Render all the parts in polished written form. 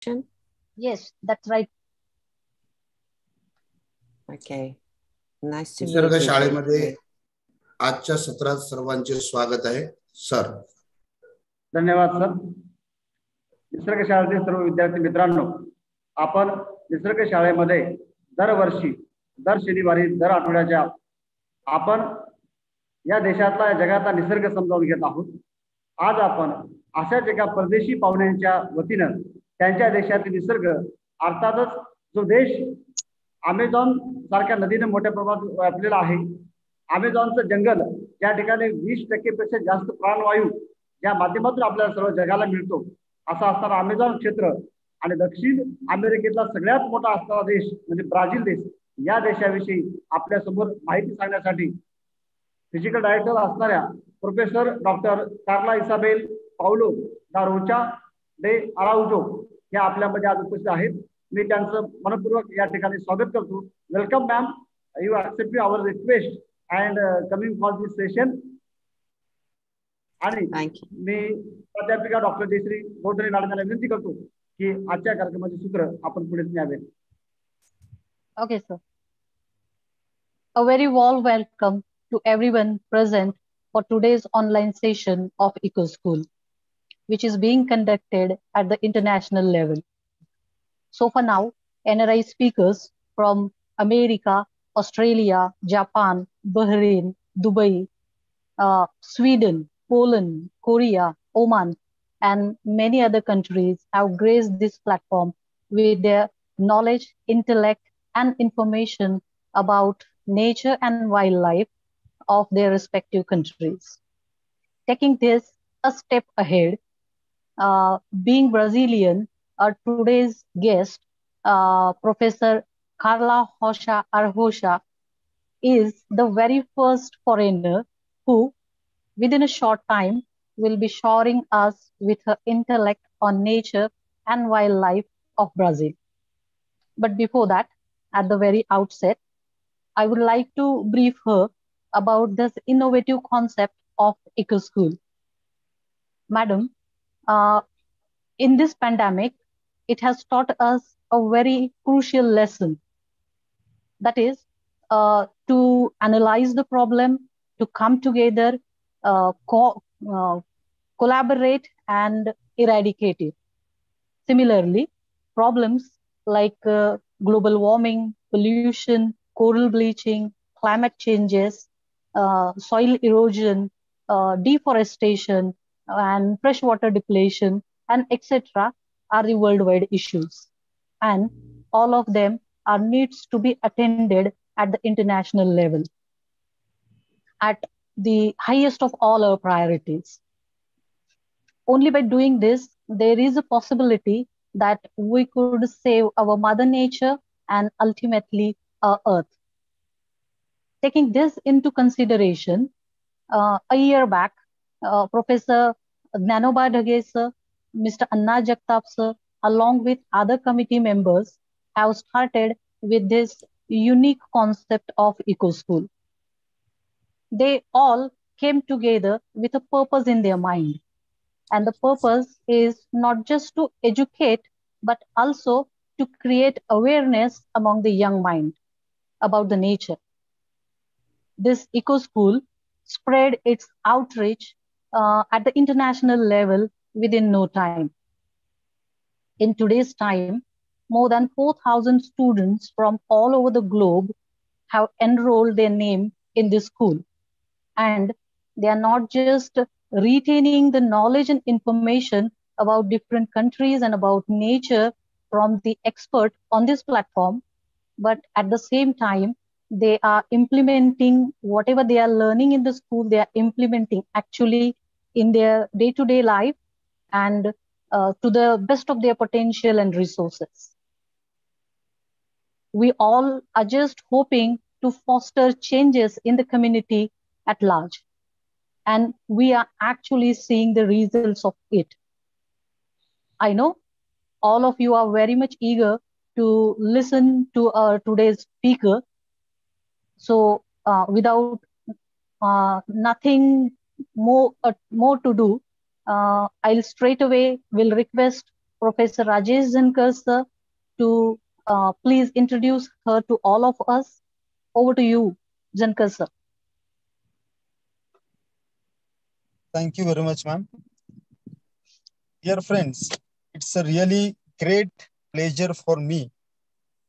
introduction? Yes, that's right. Okay. Nice to meet Nisarga you. शाळेमध्ये आजच्या सत्रात सर्वांचे स्वागत आहे. सर. धन्यवाद सर. निसर्ग शाळेतील सर्व विद्यार्थी मित्रांनो, आपण निसर्ग शाळेमध्ये दरवर्षी दर शनिवारी दर आठवड्याच्या आपण या देशातला जगातला निसर्ग समजावून घेत आहोत. आज आपण अशाच एका परदेशी पाहुण्यांच्या वतीनं त्यांच्या देशातील निसर्ग अर्थातच जो देश अमेझॉन सारख्या नदीने मोठ्या प्रमाणात व्यापलेला आहे, अमेझॉनचं जंगल ज्या ठिकाणी 20% पेक्षा जास्त प्राणवायू या माध्यमातून आपल्याला सर्व जगाला मिळतो, असा असणारा अमेझॉन क्षेत्र आणि दक्षिण अमेरिकेतला सगळ्यात मोठा असणारा देश म्हणजे ब्राझील देश, या देशाविषयी आपल्या समोर माहिती सांगण्यासाठी फिजिकल डायरेक्टर असणाऱ्या प्रोफेसर डॉक्टर कार्ला इसाबेल पाउलो दा रोचा डे अराउजो या आपल्यामध्ये आज उपस्थित आहेत. मी त्यांचं मनपूर्वक या ठिकाणी स्वागत करतो. Welcome ma'am, you accept our request and coming for this session. आणि मी प्राध्यापिका डॉक्टर जयश्री गोडरे मॅडमला विनंती करतो की आजच्या कार्यक्रमाचे सूत्र आपण पुढे न्यावे. Okay, sir. A very warm welcome to everyone present for today's online session of EcoSchool, which is being conducted at the international level. So for now, NRI speakers from America, Australia, Japan, Bahrain, Dubai, Sweden, Poland, Korea, Oman, and many other countries have graced this platform with their knowledge, intellect, and information about nature and wildlife of their respective countries. Taking this a step ahead, being Brazilian, today's guest, Professor Carla Araujo, is the very first foreigner who, within a short time, will be showering us with her intellect on nature and wildlife of Brazil. But before that, at the very outset, I would like to brief her about this innovative concept of EcoSchool. Madam, in this pandemic, it has taught us a very crucial lesson. That is, to analyze the problem, to come together, collaborate and eradicate it. Similarly, problems like global warming, pollution, coral bleaching, climate changes, soil erosion, deforestation, and freshwater depletion, and etc. are the worldwide issues. And all of them are needs to be attended at the international level, at the highest of all our priorities. Only by doing this, there is a possibility that we could save our Mother Nature and ultimately our Earth. Taking this into consideration, a year back, Professor Gnanoba Dhage sir, Mr. Anna Jagtap sir, along with other committee members, have started with this unique concept of EcoSchool. They all came together with a purpose in their mind. And the purpose is not just to educate, but also to create awareness among the young mind about the nature. This EcoSchool spread its outreach at the international level within no time. In today's time, more than 4,000 students from all over the globe have enrolled their name in this school. And they are not just retaining the knowledge and information about different countries and about nature from the expert on this platform, but at the same time, they are implementing whatever they are learning in the school, they are implementing actually in their day-to-day life and to the best of their potential and resources. We all are just hoping to foster changes in the community at large. And we are actually seeing the results of it. I know all of you are very much eager to listen to today's speaker. So without nothing more to do, I'll straight away will request Professor Rajesh Zankar sir to please introduce her to all of us. Over to you, Zankar sir. Thank you very much, ma'am. Dear friends, it's a really great pleasure for me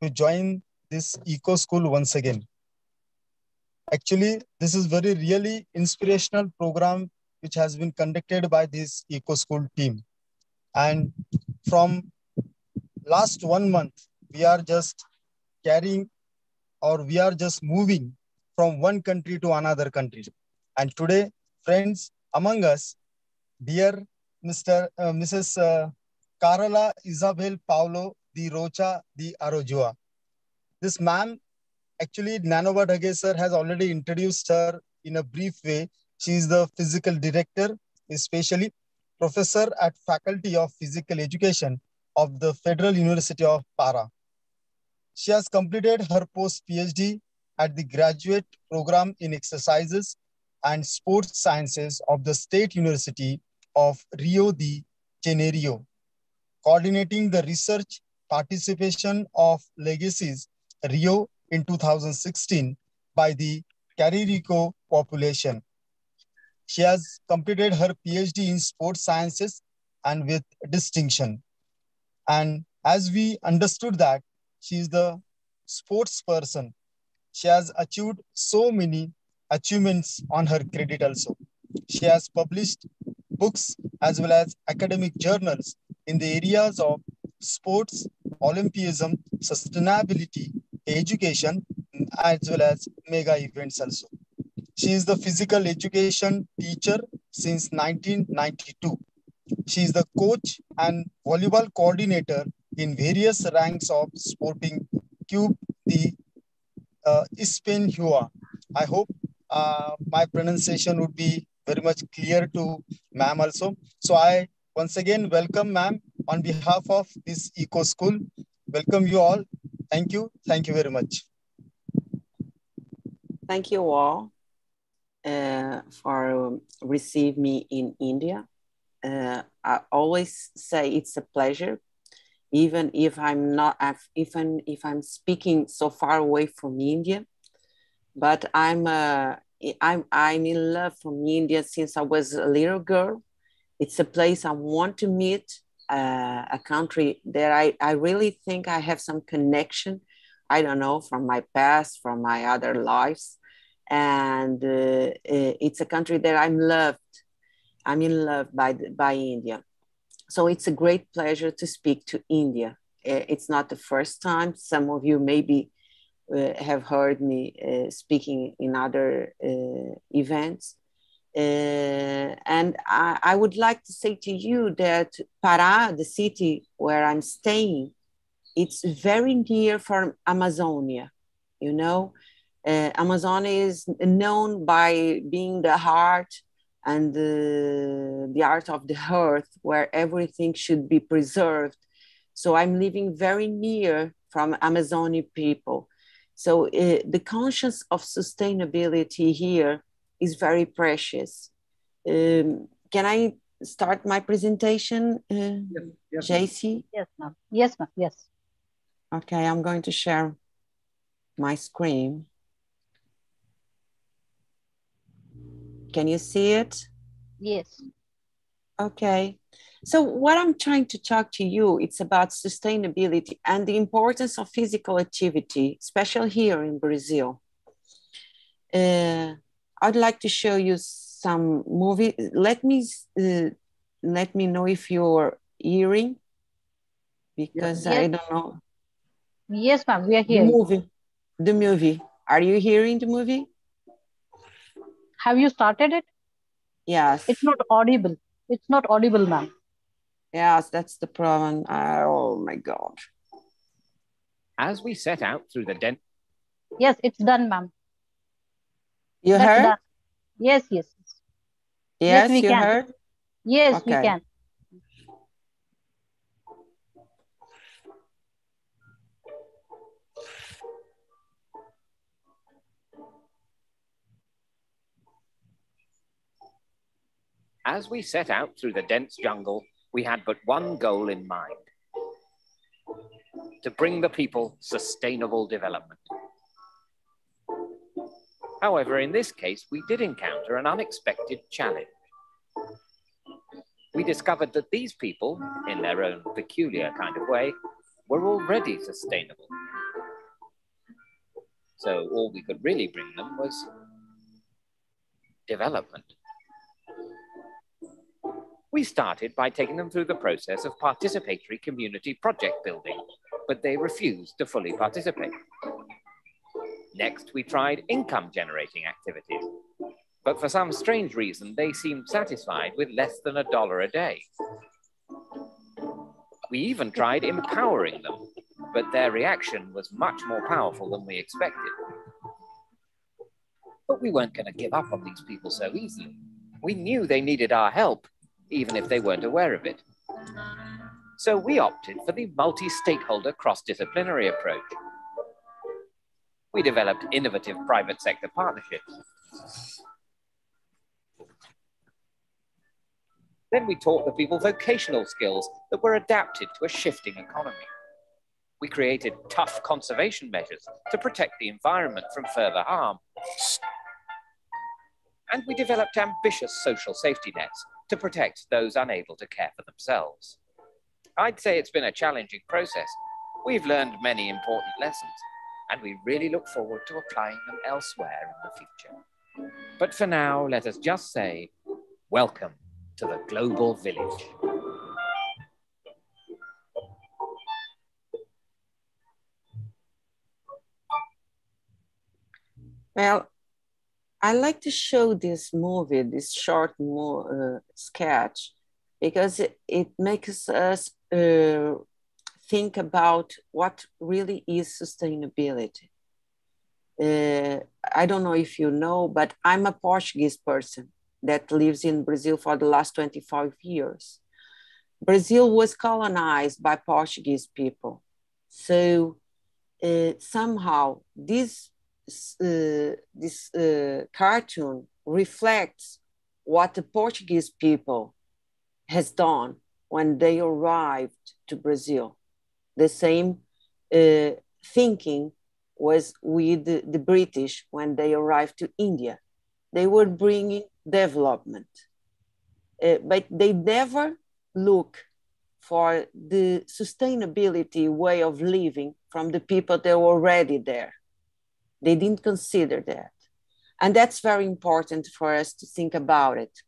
to join this Eco School once again. Actually, this is very really inspirational program which has been conducted by this Eco School team. And from last 1 month, we are just carrying or we are just moving from one country to another country. And today, friends, among us, dear Mrs. Carla Isabel Paulo de Rocha de Araujo. This ma'am, actually, Nanova Dhage sir has already introduced her in a brief way. She is the physical director, especially professor at Faculty of Physical Education of the Federal University of Para. She has completed her post-PhD at the graduate program in exercises and sports sciences of the State University of Rio de Janeiro, coordinating the research participation of Legacies Rio in 2016 by the Caririco population. She has completed her PhD in sports sciences and with distinction. And as we understood that she is the sports person, she has achieved so many achievements on her credit also. She has published books as well as academic journals in the areas of sports, Olympism, sustainability, education, as well as mega events also. She is the physical education teacher since 1992. She is the coach and volleyball coordinator in various ranks of Sporting Cube de Hispaniola. I hope my pronunciation would be very much clear to ma'am also. So I once again welcome ma'am on behalf of this Eco School. Welcome you all. Thank you. Thank you very much. Thank you all for receiving me in India. I always say it's a pleasure, even if I'm not, if I'm speaking so far away from India. But I'm in love from India since I was a little girl. It's a place I want to meet, a country that I really think I have some connection. I don't know, from my past, from my other lives. And it's a country that I'm in love by India. So it's a great pleasure to speak to India. It's not the first time. Some of you maybe have heard me speaking in other events. And I would like to say to you that Pará, the city where I'm staying, it's very near from Amazonia, you know. Amazonia is known by being the heart and the art of the earth where everything should be preserved. So I'm living very near from Amazonian people. So the conscience of sustainability here is very precious. Can I start my presentation, Yes. JC? Yes, ma'am. Yes, ma'am. Yes. Okay, I'm going to share my screen. Can you see it? Yes. Okay. So what I'm trying to talk to you, it's about sustainability and the importance of physical activity, especially here in Brazil. I'd like to show you some movie. Let me know if you're hearing, because Yes. I don't know. Yes, ma'am. We are here. The movie. Are you hearing the movie? Have you started it? Yes. It's not audible. It's not audible, ma'am. Yes, that's the problem. Oh my God. As we set out through the dense... Yes, it's done, ma'am. You That's heard? done. Yes, yes. Yes, we you can. heard? Yes, Okay. we can. As we set out through the dense jungle, we had but one goal in mind: to bring the people sustainable development. However, in this case, we did encounter an unexpected challenge. We discovered that these people, in their own peculiar kind of way, were already sustainable. So all we could really bring them was development. We started by taking them through the process of participatory community project building, but they refused to fully participate. Next, we tried income generating activities, but for some strange reason, they seemed satisfied with less than $1 a day. We even tried empowering them, but their reaction was much more powerful than we expected. But we weren't going to give up on these people so easily. We knew they needed our help, even if they weren't aware of it. So we opted for the multi-stakeholder cross-disciplinary approach. We developed innovative private sector partnerships. Then we taught the people vocational skills that were adapted to a shifting economy. We created tough conservation measures to protect the environment from further harm. And we developed ambitious social safety nets to protect those unable to care for themselves. I'd say it's been a challenging process. We've learned many important lessons, and we really look forward to applying them elsewhere in the future. But for now, let us just say, welcome to the global village. Well, I like to show this movie, this short sketch, because it makes us think about what really is sustainability. I don't know if you know, but I'm a Portuguese person that lives in Brazil for the last 25 years. Brazil was colonized by Portuguese people. So somehow this cartoon reflects what the Portuguese people has done when they arrived to Brazil. The same thinking was with the British when they arrived to India. They were bringing development, but they never look for the sustainability way of living from the people that were already there. They didn't consider that. And that's very important for us to think about it,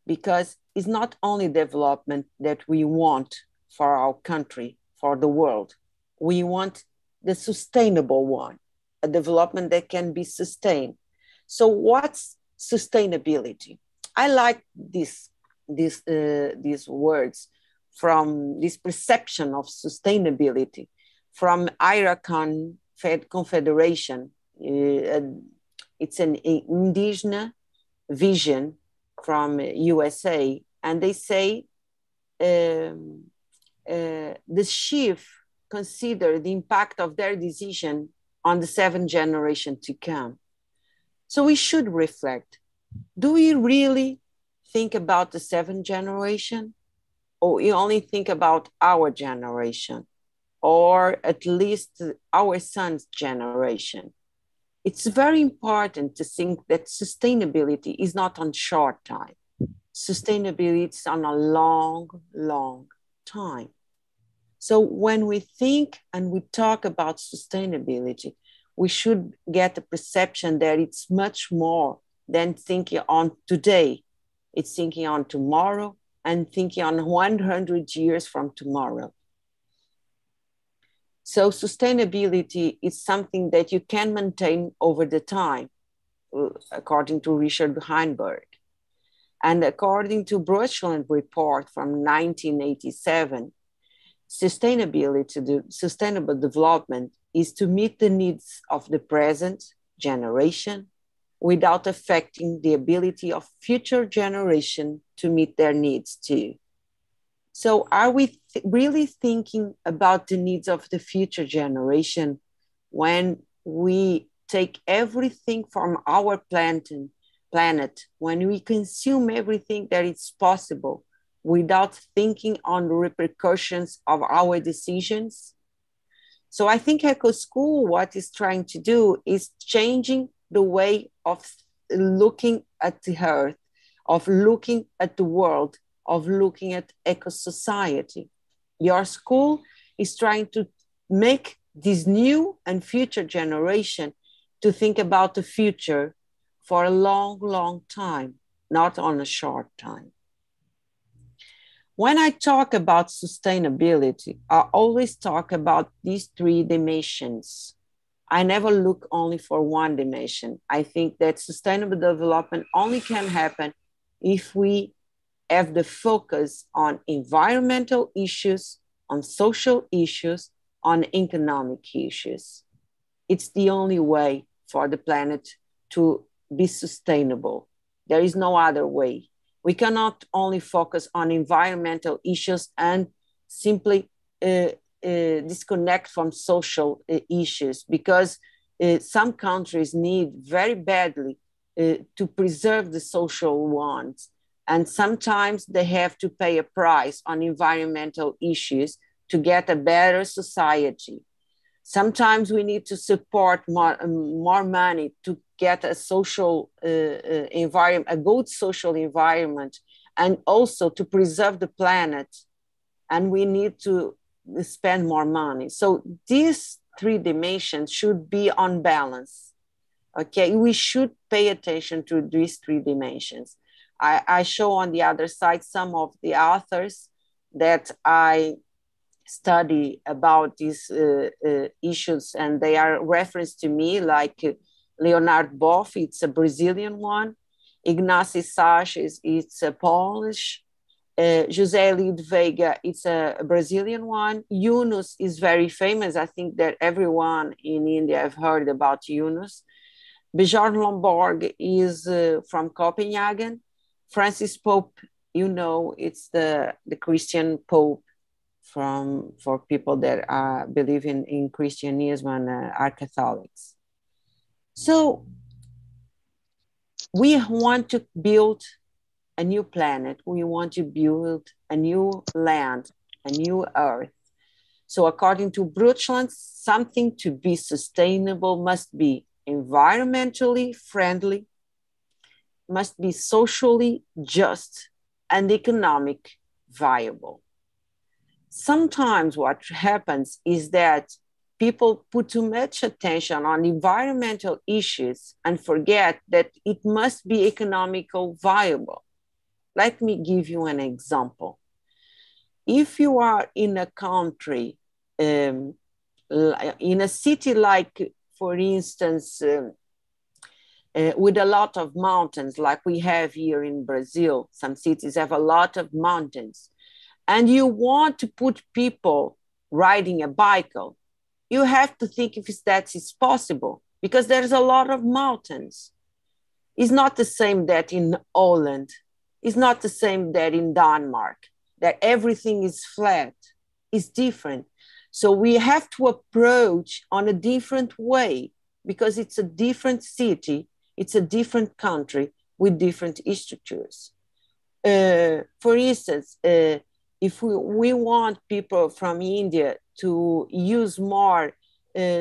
because it's not only development that we want for our country, for the world. We want the sustainable one, a development that can be sustained. So what's sustainability? I like these words from this perception of sustainability from Irakan Confederation. It's an indigenous vision from USA, and they say the chief consider the impact of their decision on the 7th generation to come. So we should reflect. Do we really think about the 7th generation, or we only think about our generation, or at least our son's generation? It's very important to think that sustainability is not on short time. Sustainability is on a long, long time. So when we think and we talk about sustainability, we should get the perception that it's much more than thinking on today. It's thinking on tomorrow and thinking on 100 years from tomorrow. So sustainability is something that you can maintain over the time, according to Richard Heinberg. And according to Brundtland report from 1987, sustainable development is to meet the needs of the present generation without affecting the ability of future generation to meet their needs too. So are we really thinking about the needs of the future generation when we take everything from our planet, when we consume everything that is possible without thinking on the repercussions of our decisions? So I think Eco School, what it's trying to do is changing the way of looking at the earth, of looking at the world, of looking at eco-society. Your school is trying to make this new and future generation to think about the future for a long, long time, not on a short time. When I talk about sustainability, I always talk about these three dimensions. I never look only for one dimension. I think that sustainable development only can happen if we have the focus on environmental issues, on social issues, on economic issues. It's the only way for the planet to be sustainable. There is no other way. We cannot only focus on environmental issues and simply disconnect from social issues, because some countries need very badly to preserve the social ones. And sometimes they have to pay a price on environmental issues to get a better society. Sometimes we need to support more money to get a social environment, a good social environment, and also to preserve the planet. And we need to spend more money. So these three dimensions should be on balance. Okay, we should pay attention to these three dimensions. I show on the other side some of the authors that I study about these issues, and they are referenced to me, like Leonard Boff, it's a Brazilian one. Ignacy Sachs, it's a Polish. José Eliud Veiga, it's a Brazilian one. Yunus is very famous. I think that everyone in India have heard about Yunus. Bjorn Lomborg is from Copenhagen. Francis Pope, you know, it's the Christian Pope for people that believe in Christianism and are Catholics. So we want to build a new planet. We want to build a new land, a new earth. So according to Brundtland, something to be sustainable must be environmentally friendly, must be socially just, and economic viable. Sometimes what happens is that people put too much attention on environmental issues and forget that it must be economical viable. Let me give you an example. If you are in a country, in a city like, for instance, with a lot of mountains, like we have here in Brazil, some cities have a lot of mountains, and you want to put people riding a bicycle, you have to think if that is possible, because there's a lot of mountains. It's not the same that in Holland. It's not the same that in Denmark, that everything is flat. It's different. So we have to approach on a different way, because it's a different city, it's a different country with different structures. For instance, if we want people from India to use more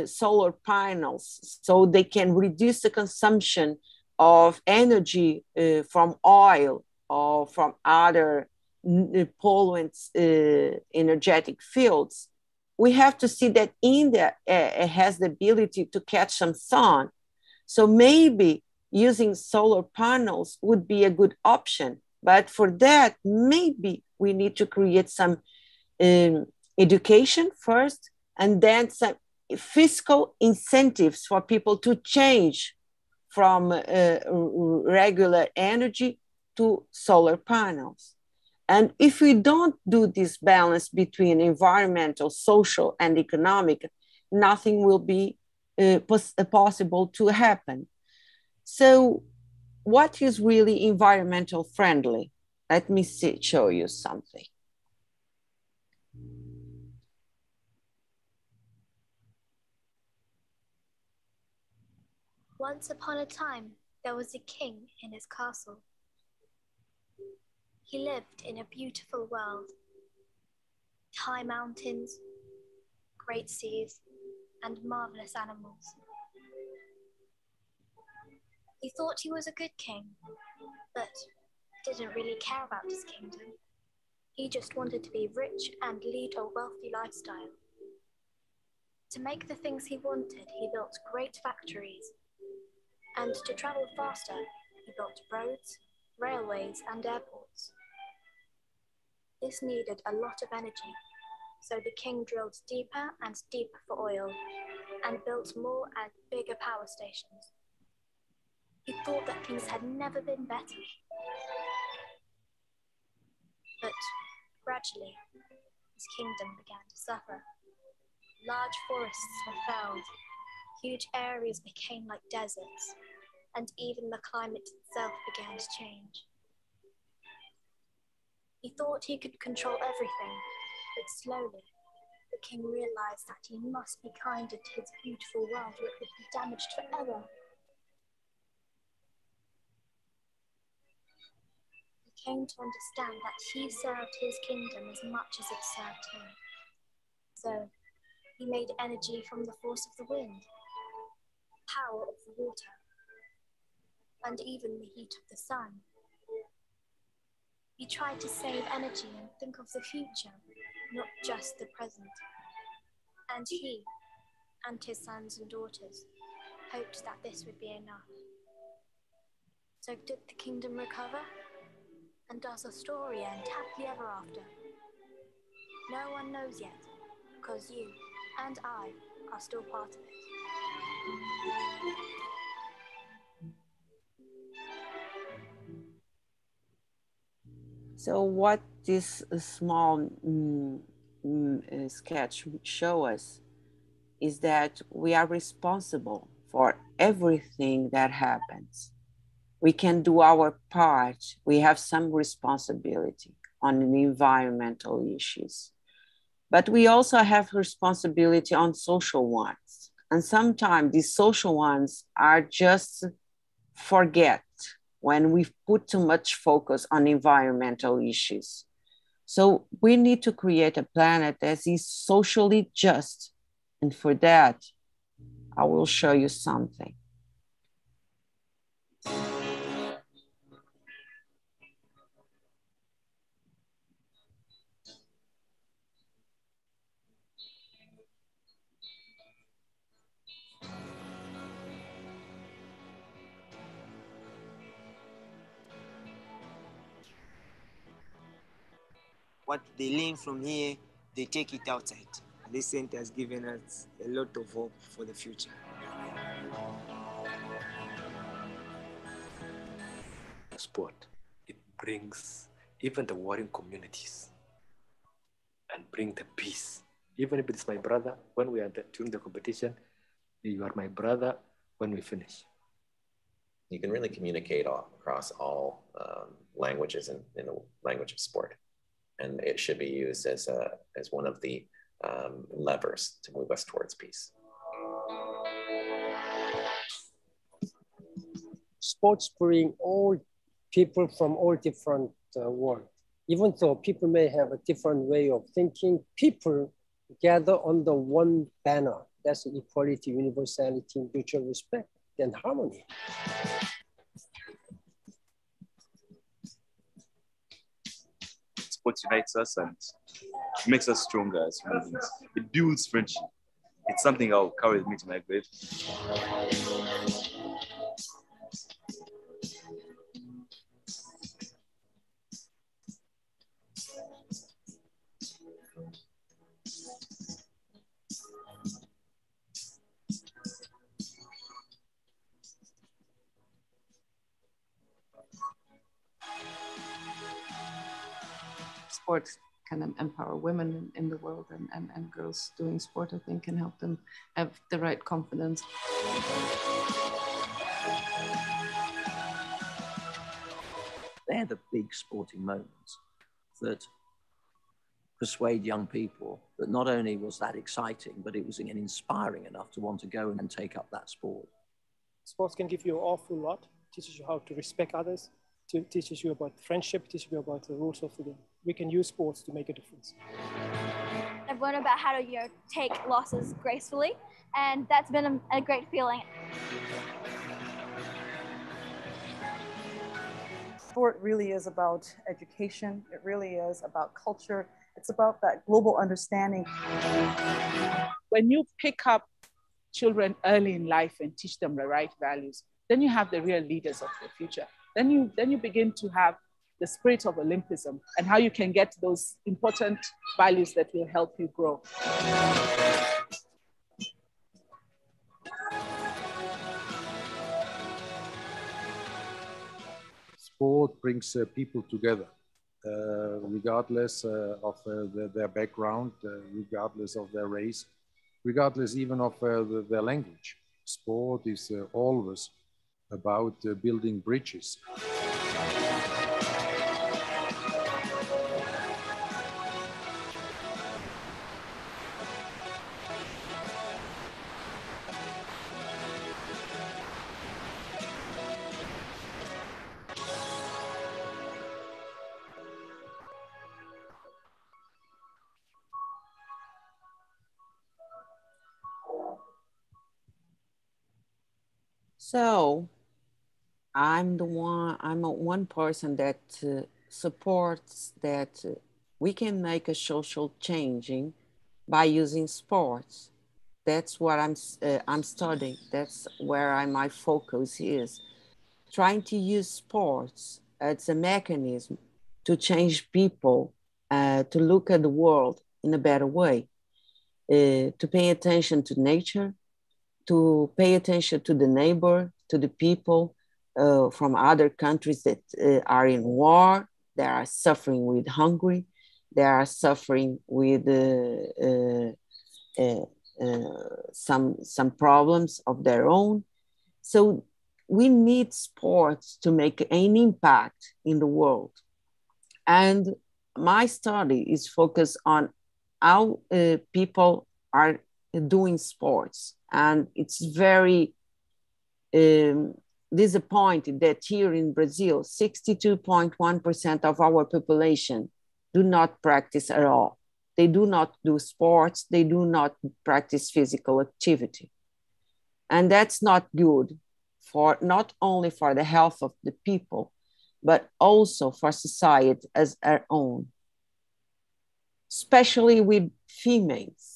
solar panels so they can reduce the consumption of energy from oil or from other polluants, energetic fields, we have to see that India has the ability to catch some sun. So maybe using solar panels would be a good option. But for that, maybe we need to create some education first, and then some fiscal incentives for people to change from regular energy to solar panels. And if we don't do this balance between environmental, social, and economic, nothing will be possible to happen. So what is really environmental friendly? Let me show you something. Once upon a time, there was a king in his castle. He lived in a beautiful world. High mountains, great seas, and marvelous animals. He thought he was a good king, but didn't really care about his kingdom. He just wanted to be rich and lead a wealthy lifestyle. To make the things he wanted, he built great factories. And to travel faster, he built roads, railways, and airports. This needed a lot of energy, so the king drilled deeper and deeper for oil and built more and bigger power stations. He thought that things had never been better. But gradually, his kingdom began to suffer. Large forests were felled, huge areas became like deserts, and even the climate itself began to change. He thought he could control everything, but slowly, the king realized that he must be kinder to his beautiful world or it would be damaged forever. He came to understand that he served his kingdom as much as it served him. So, he made energy from the force of the wind, power of the water, and even the heat of the sun. He tried to save energy and think of the future, not just the present. And he and his sons and daughters hoped that this would be enough. So did the kingdom recover? And does the story end happily ever after? No one knows yet, because you and I are still part of it. So what this small sketch show us is that we are responsible for everything that happens. We can do our part. We have some responsibility on the environmental issues, but we also have responsibility on social ones. And sometimes these social ones are just forget when we put too much focus on environmental issues. So we need to create a planet that is socially just. And for that, I will show you something. What they learn from here, they take it outside. This center has given us a lot of hope for the future. Sport, it brings even the warring communities and bring the peace. Even if it's my brother, when we are during the competition, you are my brother when we finish. You can really communicate across all languages in the language of sport. And it should be used as one of the levers to move us towards peace. Sports bring all people from all different worlds. Even though people may have a different way of thinking, people gather under one banner. That's equality, universality, mutual respect, and harmony. Sports unites us and makes us stronger as human beings. It builds friendship. It's something I'll carry with me to my grave. Sport can empower women in the world, and girls doing sport, I think, can help them have the right confidence. They're the big sporting moments that persuade young people that not only was that exciting, but it was again inspiring enough to want to go and take up that sport. Sports can give you an awful lot. It teaches you how to respect others, teaches you about friendship, teaches you about the rules of the game. we can use sports to make a difference. I've learned about how to, take losses gracefully, and that's been a great feeling. Sport really is about education. It really is about culture. It's about that global understanding. When you pick up children early in life and teach them the right values, then you have the real leaders of the future. Then you begin to have the spirit of Olympism and how you can get those important values that will help you grow. Sport brings people together, regardless of their background, regardless of their race, regardless even of their language. Sport is always about building bridges. So I'm one person that supports that we can make a social changing by using sports. That's what I'm studying. That's where my focus is. Trying to use sports as a mechanism to change people, to look at the world in a better way, to pay attention to nature, to pay attention to the neighbor, to the people from other countries that are in war, they are suffering with hunger, they are suffering with some problems of their own. So we need sports to make an impact in the world. And my study is focused on how people are doing sports. And it's very disappointed that here in Brazil, 62.1% of our population do not practice at all. They do not do sports. They do not practice physical activity. And that's not good for not only for the health of the people, but also for society as our own, especially with females.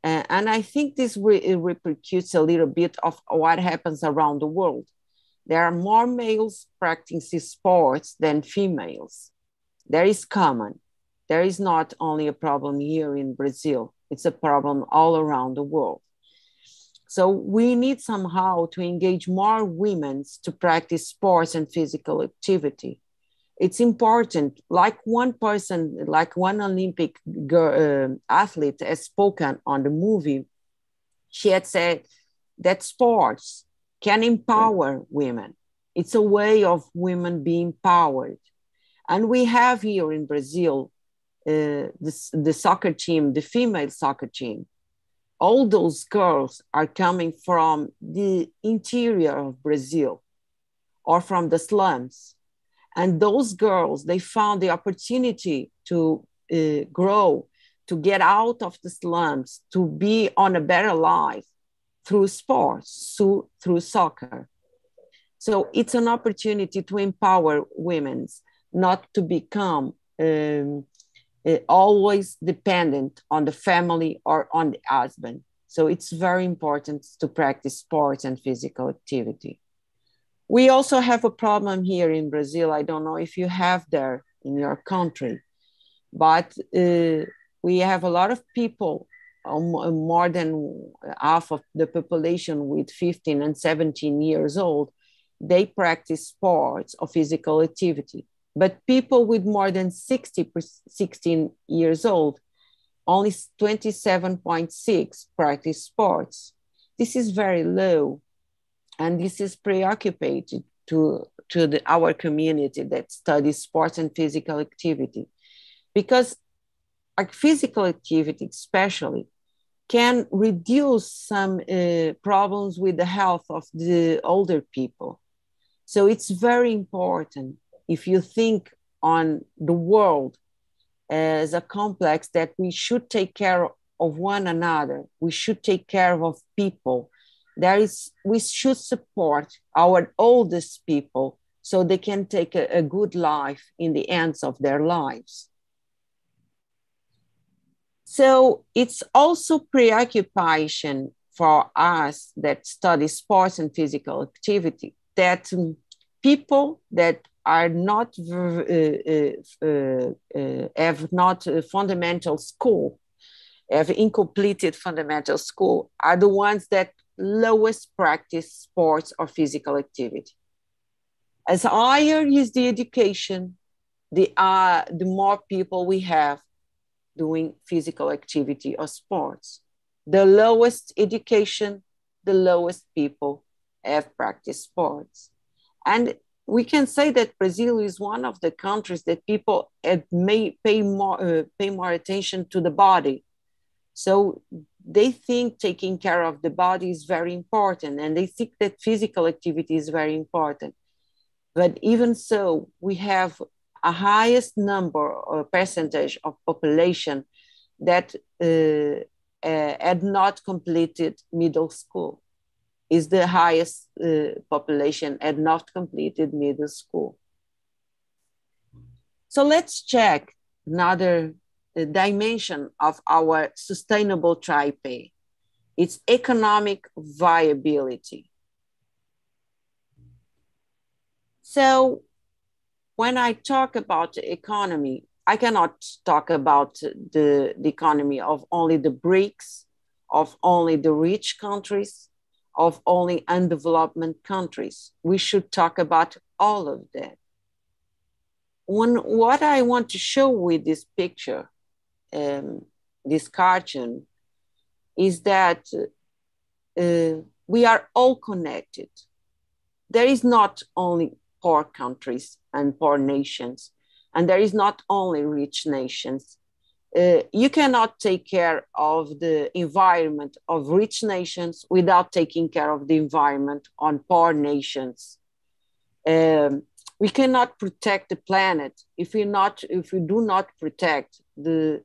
And I think this repercutes a little bit of what happens around the world. There are more males practicing sports than females. That is common. There is not only a problem here in Brazil, it's a problem all around the world. So we need somehow to engage more women to practice sports and physical activity. It's important, like one person, like one Olympic athlete has spoken on the movie, she had said that sports can empower women. It's a way of women being empowered. And we have here in Brazil, the soccer team, the female soccer team. All those girls are coming from the interior of Brazil or from the slums. And those girls, they found the opportunity to grow, to get out of the slums, to be on a better life through sports, through soccer. So it's an opportunity to empower women, not to become always dependent on the family or on the husband. So it's very important to practice sports and physical activity. We also have a problem here in Brazil. I don't know if you have there in your country, but we have a lot of people, more than half of the population with 15 and 17 years old, they practice sports or physical activity. But people with more than 16 years old, only 27.6 practice sports. This is very low. And this is preoccupied to our community that studies sports and physical activity. Because physical activity especially can reduce some problems with the health of the older people. So it's very important if you think on the world as a complex that we should take care of one another. We should take care of people. We should support our oldest people so they can take a good life in the ends of their lives. So it's also preoccupation for us that study sports and physical activity, that people that are not have not a fundamental school, have incompleted fundamental school, are the ones that lowest practice sports or physical activity. As higher is the education, the more people we have doing physical activity or sports. The lowest education, the lowest people have practiced sports. And we can say that Brazil is one of the countries that people may pay more attention to the body. So they think taking care of the body is very important, and they think that physical activity is very important. But even so, we have a highest number or percentage of population that had not completed middle school. Is the highest population had not completed middle school. So let's check another dimension of our sustainable tripay. It's economic viability. So when I talk about the economy, I cannot talk about the economy of only the BRICS, of only the rich countries, of only undeveloped countries. We should talk about all of that. What I want to show with this picture, this cartoon, is that we are all connected. There is not only poor countries and poor nations, and there is not only rich nations. You cannot take care of the environment of rich nations without taking care of the environment on poor nations. We cannot protect the planet if we do not protect the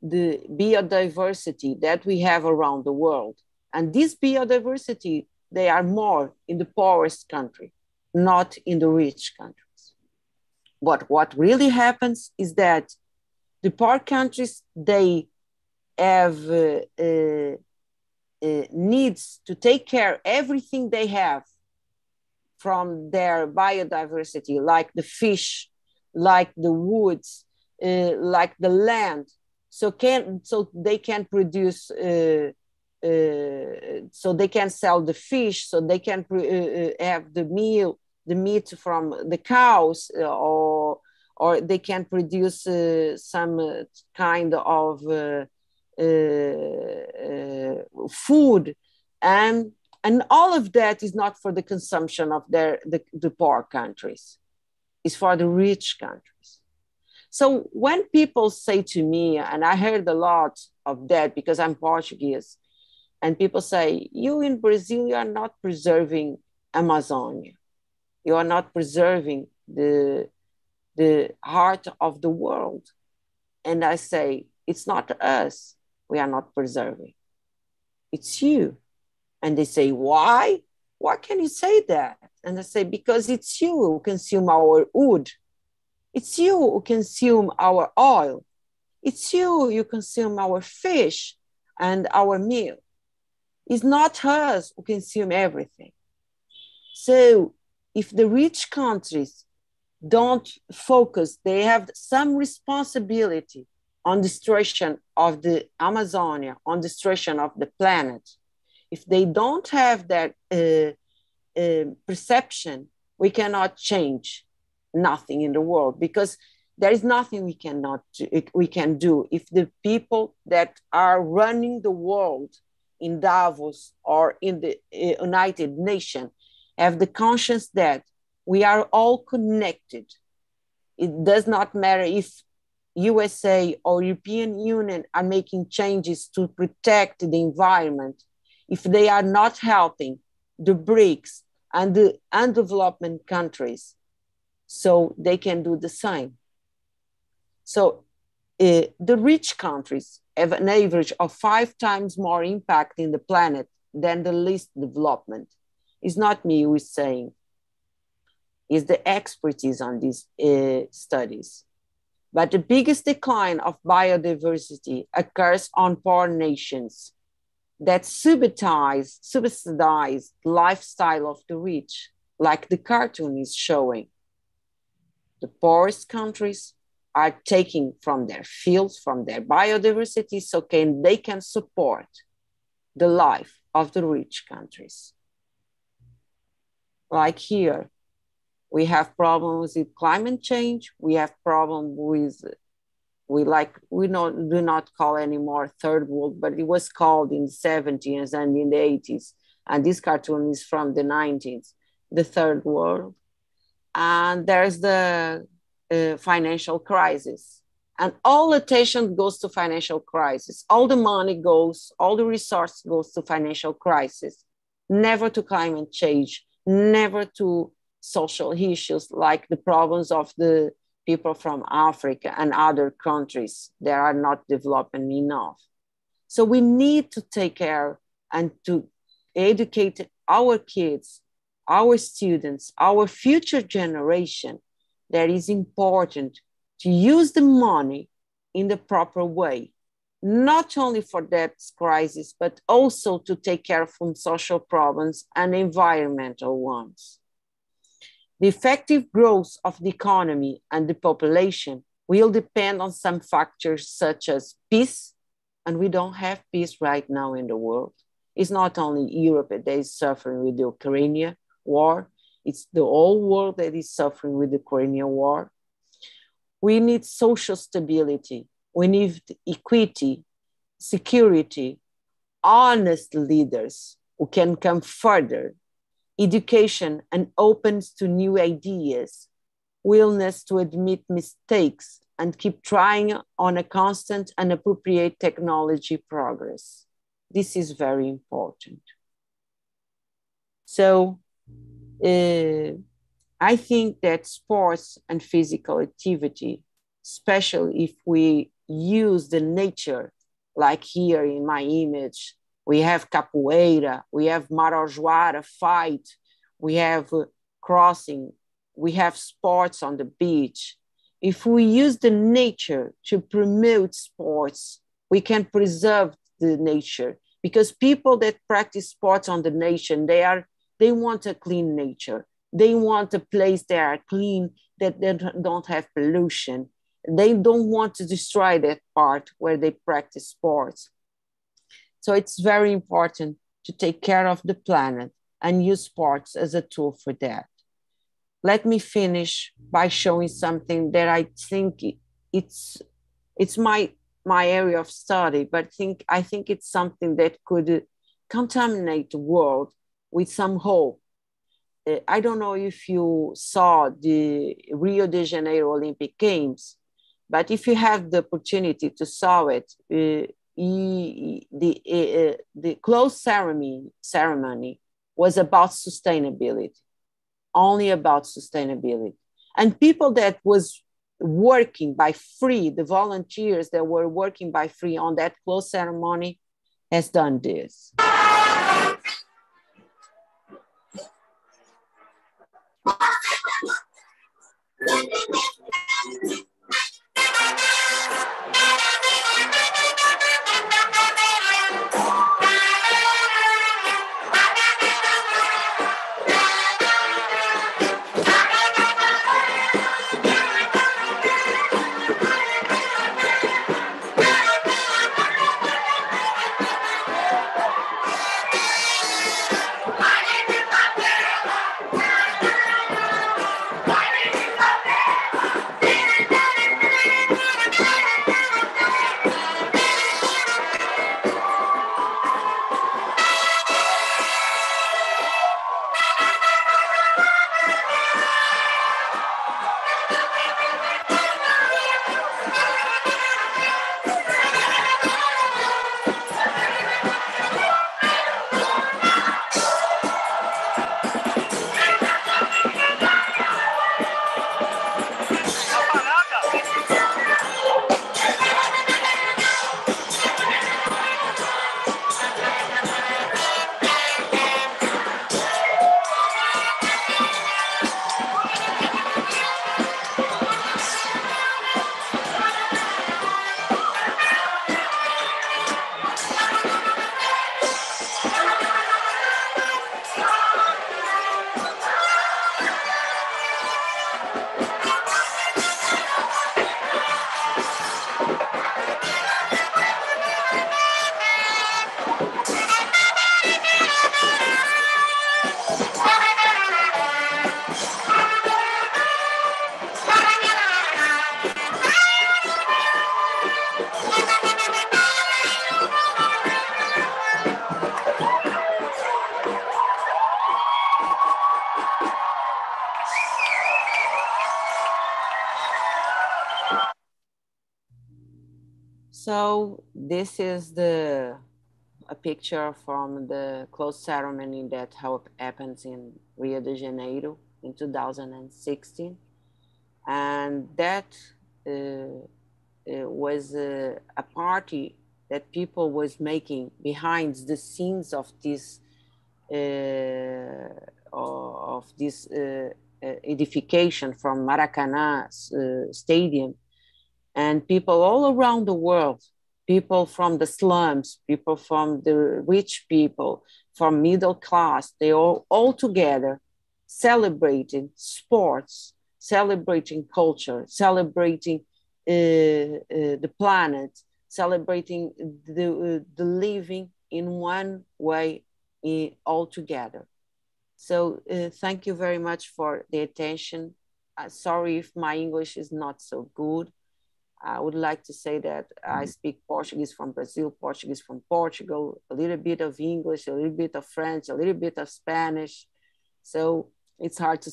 biodiversity that we have around the world. And this biodiversity, they are more in the poorest country, not in the rich countries. But what really happens is that the poor countries, they have needs to take care of everything they have from their biodiversity, like the fish, like the woods, like the land, so they can produce, so they can sell the fish, so they can have the meat from the cows, or they can produce some kind of food, and all of that is not for the consumption of the poor countries. It's for the rich countries. So when people say to me, and I heard a lot of that because I'm Portuguese, and people say, you in Brazil, you are not preserving Amazonia. You are not preserving the heart of the world. And I say, it's not us we are not preserving. It's you. And they say, why? Why can you say that? And I say, because it's you who consume our wood. It's you who consume our oil. It's you who consume our fish and our meal. It's not us who consume everything. So if the rich countries don't focus, they have some responsibility on destruction of the Amazonia, on destruction of the planet. If they don't have that perception, we cannot change nothing in the world, because there is nothing we can do if the people that are running the world in Davos or in the United Nations have the conscience that we are all connected. It does not matter if USA or European Union are making changes to protect the environment. If they are not helping the BRICS and the undeveloped countries, so they can do the same. So The rich countries have an average of 5 times more impact in the planet than the least development. It's not me who is saying, it's the expertise on these studies. But the biggest decline of biodiversity occurs on poor nations that subsidize the lifestyle of the rich, like the cartoon is showing. The poorest countries are taking from their fields, from their biodiversity, so they can support the life of the rich countries. Like here, we have problems with climate change. We have problems with, do not call anymore third world, but it was called in the 70s and in the 80s. And this cartoon is from the 90s, the third world. And there's the financial crisis. And all attention goes to financial crisis. All the money goes, all the resource goes to financial crisis, never to climate change, never to social issues like the problems of the people from Africa and other countries that are not developing enough. So we need to take care and to educate our kids, our students, our future generation. That is important to use the money in the proper way, not only for that crisis, but also to take care from social problems and environmental ones. The effective growth of the economy and the population will depend on some factors such as peace, and we don't have peace right now in the world. It's not only Europe that is suffering with the Ukrainian war, it's the whole world that is suffering with the Ukrainian war. We need social stability, we need equity, security, honest leaders who can come further, education and openness to new ideas, willingness to admit mistakes and keep trying on a constant and appropriate technology progress. This is very important. So I think that sports and physical activity, especially if we use the nature, like here in my image, we have capoeira, we have marajoara fight, we have crossing, we have sports on the beach. If we use the nature to promote sports, we can preserve the nature, because people that practice sports on the nation, they want a clean nature. They want a place that are clean, that they don't have pollution. They don't want to destroy that part where they practice sports. So it's very important to take care of the planet and use sports as a tool for that. Let me finish by showing something that I think it's my area of study, but I think it's something that could contaminate the world with some hope. I don't know if you saw the Rio de Janeiro Olympic Games, but if you have the opportunity to saw it, the close ceremony was about sustainability, only about sustainability. And people that was working by free, the volunteers that were working by free on that close ceremony has done this. So this is a picture from the close ceremony that happens in Rio de Janeiro in 2016. And that was a party that people was making behind the scenes of this edification from Maracanã Stadium, and people all around the world, people from the slums, people from the rich people, from middle class, they all together celebrating sports, celebrating culture, celebrating the planet, celebrating the living in one way all together. So thank you very much for the attention. Sorry if my English is not so good. I would like to say that I speak Portuguese from Brazil, Portuguese from Portugal, a little bit of English, a little bit of French, a little bit of Spanish. So it's hard to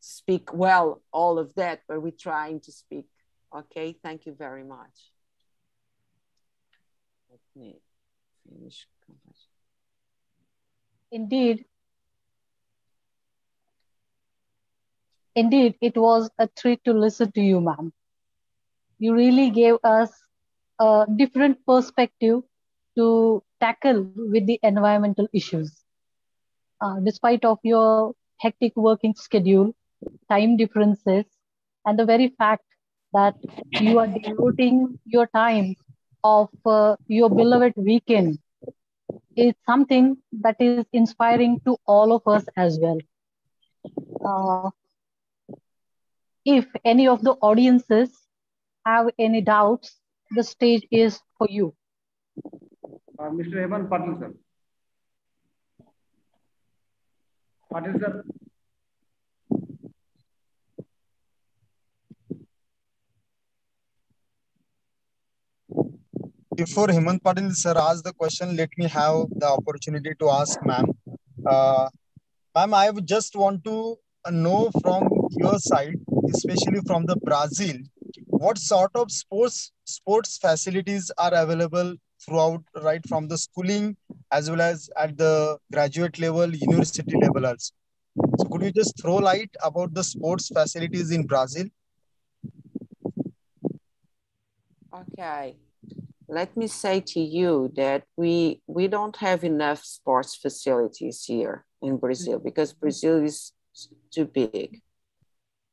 speak well all of that, but we're trying to speak. Okay, thank you very much. Let me finish. Indeed, it was a treat to listen to you, ma'am. You really gave us a different perspective to tackle with the environmental issues. Despite of your hectic working schedule, time differences, and the very fact that you are devoting your time of your beloved weekend is something that is inspiring to all of us as well. If any of the audiences have any doubts, the stage is for you. Mr. Evan Patil, sir. Patil, sir. Before Hemant Patil sir asks the question, let me have the opportunity to ask ma'am. Ma'am, I would just want to know from your side, especially from the Brazil, what sort of sports facilities are available throughout, right from the schooling as well as at the graduate level, university level also. So could you just throw light about the sports facilities in Brazil? Okay. Let me say to you that we don't have enough sports facilities here in Brazil because Brazil is too big.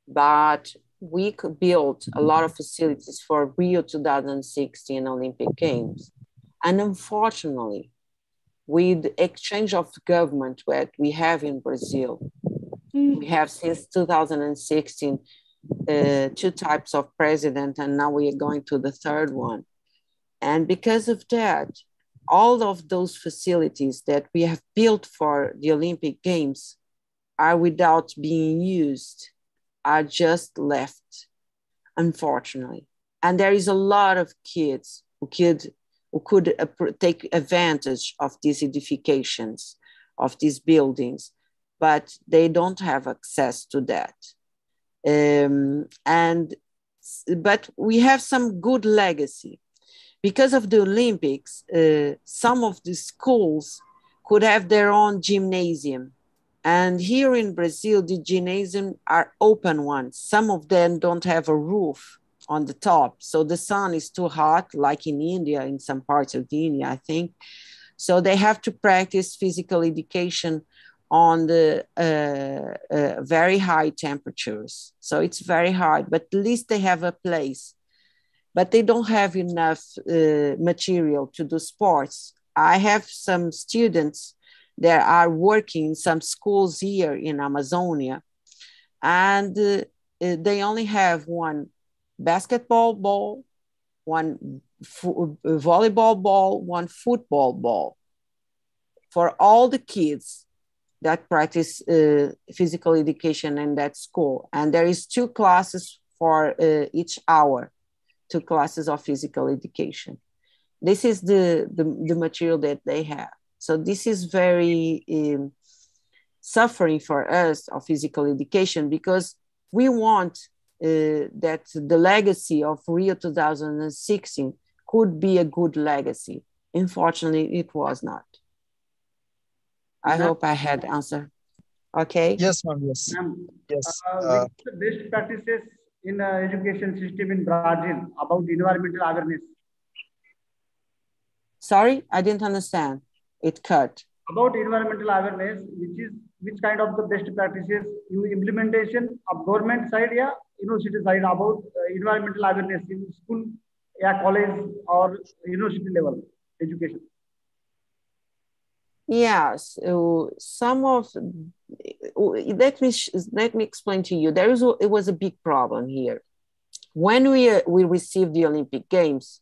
But we could build a lot of facilities for Rio 2016 Olympic Games. And unfortunately, with the exchange of government that we have in Brazil, we have since 2016 two types of president, and now we are going to the third one. And because of that, all of those facilities that we have built for the Olympic Games are without being used, are just left, unfortunately. And there is a lot of kids who could take advantage of these edifications, of these buildings, but they don't have access to that. But we have some good legacy. Because of the Olympics, some of the schools could have their own gymnasium. And here in Brazil, the gymnasium are open ones. Some of them don't have a roof on the top. So the sun is too hot, like in India, in some parts of India, I think. So they have to practice physical education on the very high temperatures. So it's very hard, but at least they have a place. But they don't have enough material to do sports. I have some students that are working in some schools here in Amazonia, and they only have one basketball ball, one volleyball ball, one football ball for all the kids that practice physical education in that school. And there is 2 classes for each hour. 2 classes of physical education. This is the material that they have. So this is very suffering for us of physical education because we want that the legacy of Rio 2016 could be a good legacy. Unfortunately, it was not. I hope I had answered. Okay. Yes, ma'am. Yes. Yes. Which the best practices in education system in Brazil about environmental awareness? Sorry, I didn't understand. It cut. About environmental awareness, which kind of the best practices you implementation of government side, yeah, university side about environmental awareness in school, yeah, college or university level education. Yes, some of let me explain to you. It was a big problem here when we received the Olympic Games.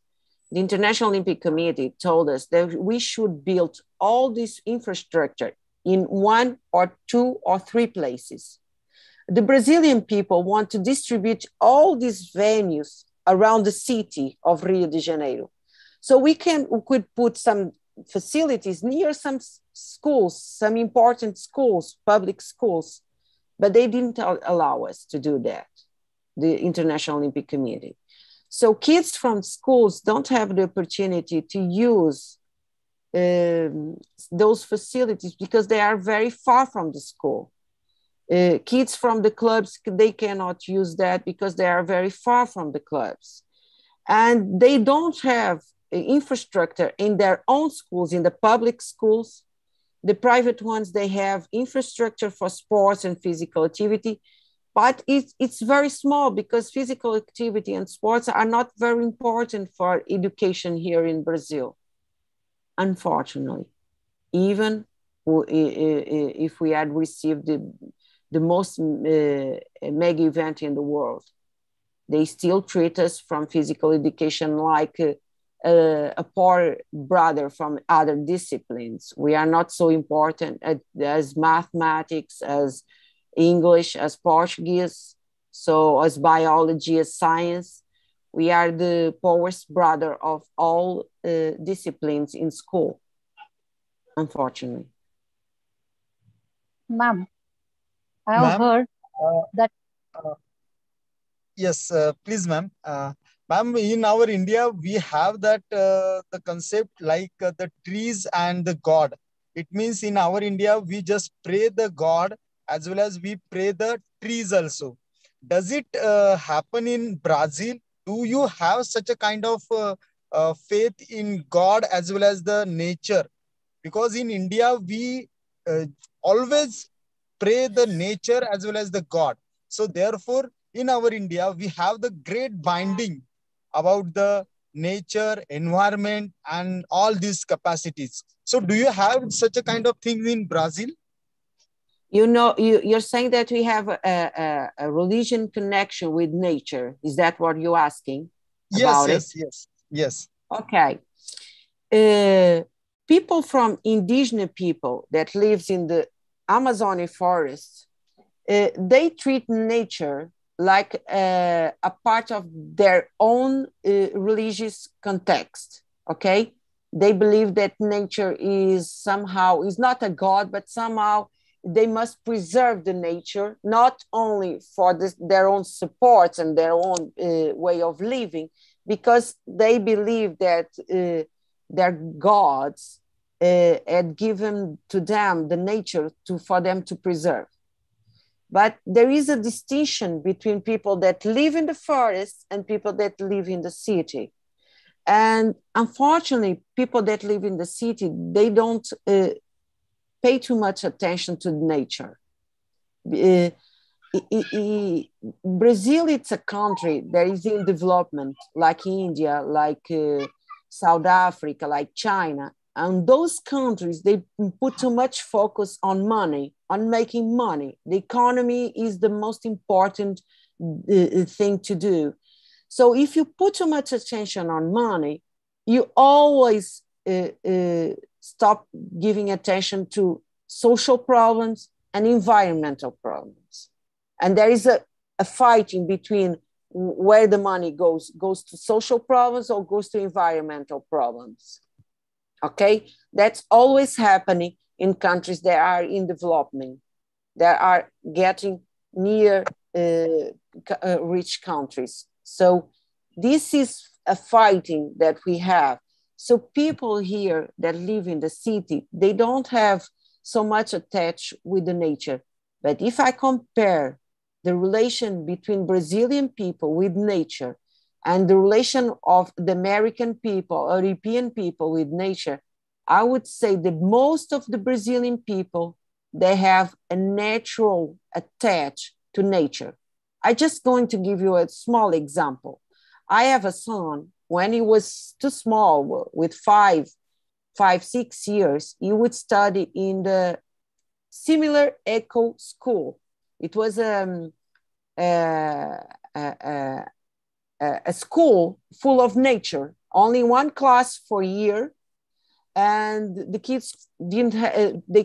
The International Olympic Committee told us that we should build all this infrastructure in 1 or 2 or 3 places. The Brazilian people want to distribute all these venues around the city of Rio de Janeiro. So we could put some facilities near some schools, some important schools, public schools, but they didn't allow us to do that, the International Olympic Committee. So kids from schools don't have the opportunity to use those facilities because they are very far from the school. Kids from the clubs, they cannot use that because they are very far from the clubs. And they don't have infrastructure in their own schools, in the public schools. The private ones, they have infrastructure for sports and physical activity, but it's very small because physical activity and sports are not very important for education here in Brazil, unfortunately. Even if we had received the most mega event in the world, they still treat us from physical education like a poor brother from other disciplines. We are not so important as mathematics, as English, as Portuguese, so as biology, as science. We are the poorest brother of all disciplines in school, unfortunately. Ma'am, I have heard that. Yes, please, ma'am. Ma'am, in our India, we have that the concept like the trees and the God. It means in our India, we just pray the God as well as we pray the trees also. Does it happen in Brazil? Do you have such a kind of faith in God as well as the nature? Because in India, we always pray the nature as well as the God. So therefore, in our India, we have the great binding about the nature, environment, and all these capacities. So do you have such a kind of thing in Brazil? You know, you're saying that we have a religion connection with nature. Is that what you're asking about it? Yes. Okay. People from indigenous people that lives in the Amazonian forest, they treat nature like a part of their own religious context, okay? They believe that nature is not a god, but somehow they must preserve the nature, not only for their own support and their own way of living, because they believe that their gods had given to them the nature for them to preserve. But there is a distinction between people that live in the forest and people that live in the city. And unfortunately, people that live in the city, they don't pay too much attention to nature. Brazil, it's a country that is in development, like India, like South Africa, like China. And those countries, they put too much focus on money, on making money. The economy is the most important thing to do. So if you put too much attention on money, you always stop giving attention to social problems and environmental problems. And there is a fight in between where the money goes to social problems or goes to environmental problems. Okay, that's always happening in countries that are in development, that are getting near rich countries. So this is a fighting that we have. So people here that live in the city, they don't have so much attached with the nature. But if I compare the relation between Brazilian people with nature and the relation of the American people, European people with nature, I would say that most of the Brazilian people, they have a natural attach to nature. I'm just going to give you a small example. I have a son, when he was too small, with 6 years, he would study in the similar eco school. It was a school full of nature, only one class for a year, and the kids they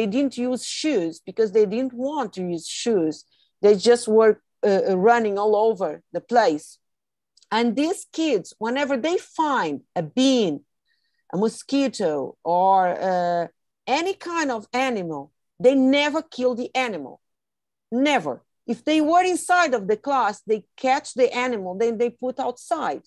didn't use shoes because they didn't want to use shoes. They just were running all over the place. And these kids, whenever they find a bean, a mosquito, or any kind of animal, they never kill the animal. Never. If they were inside of the class, they catch the animal, then they put outside.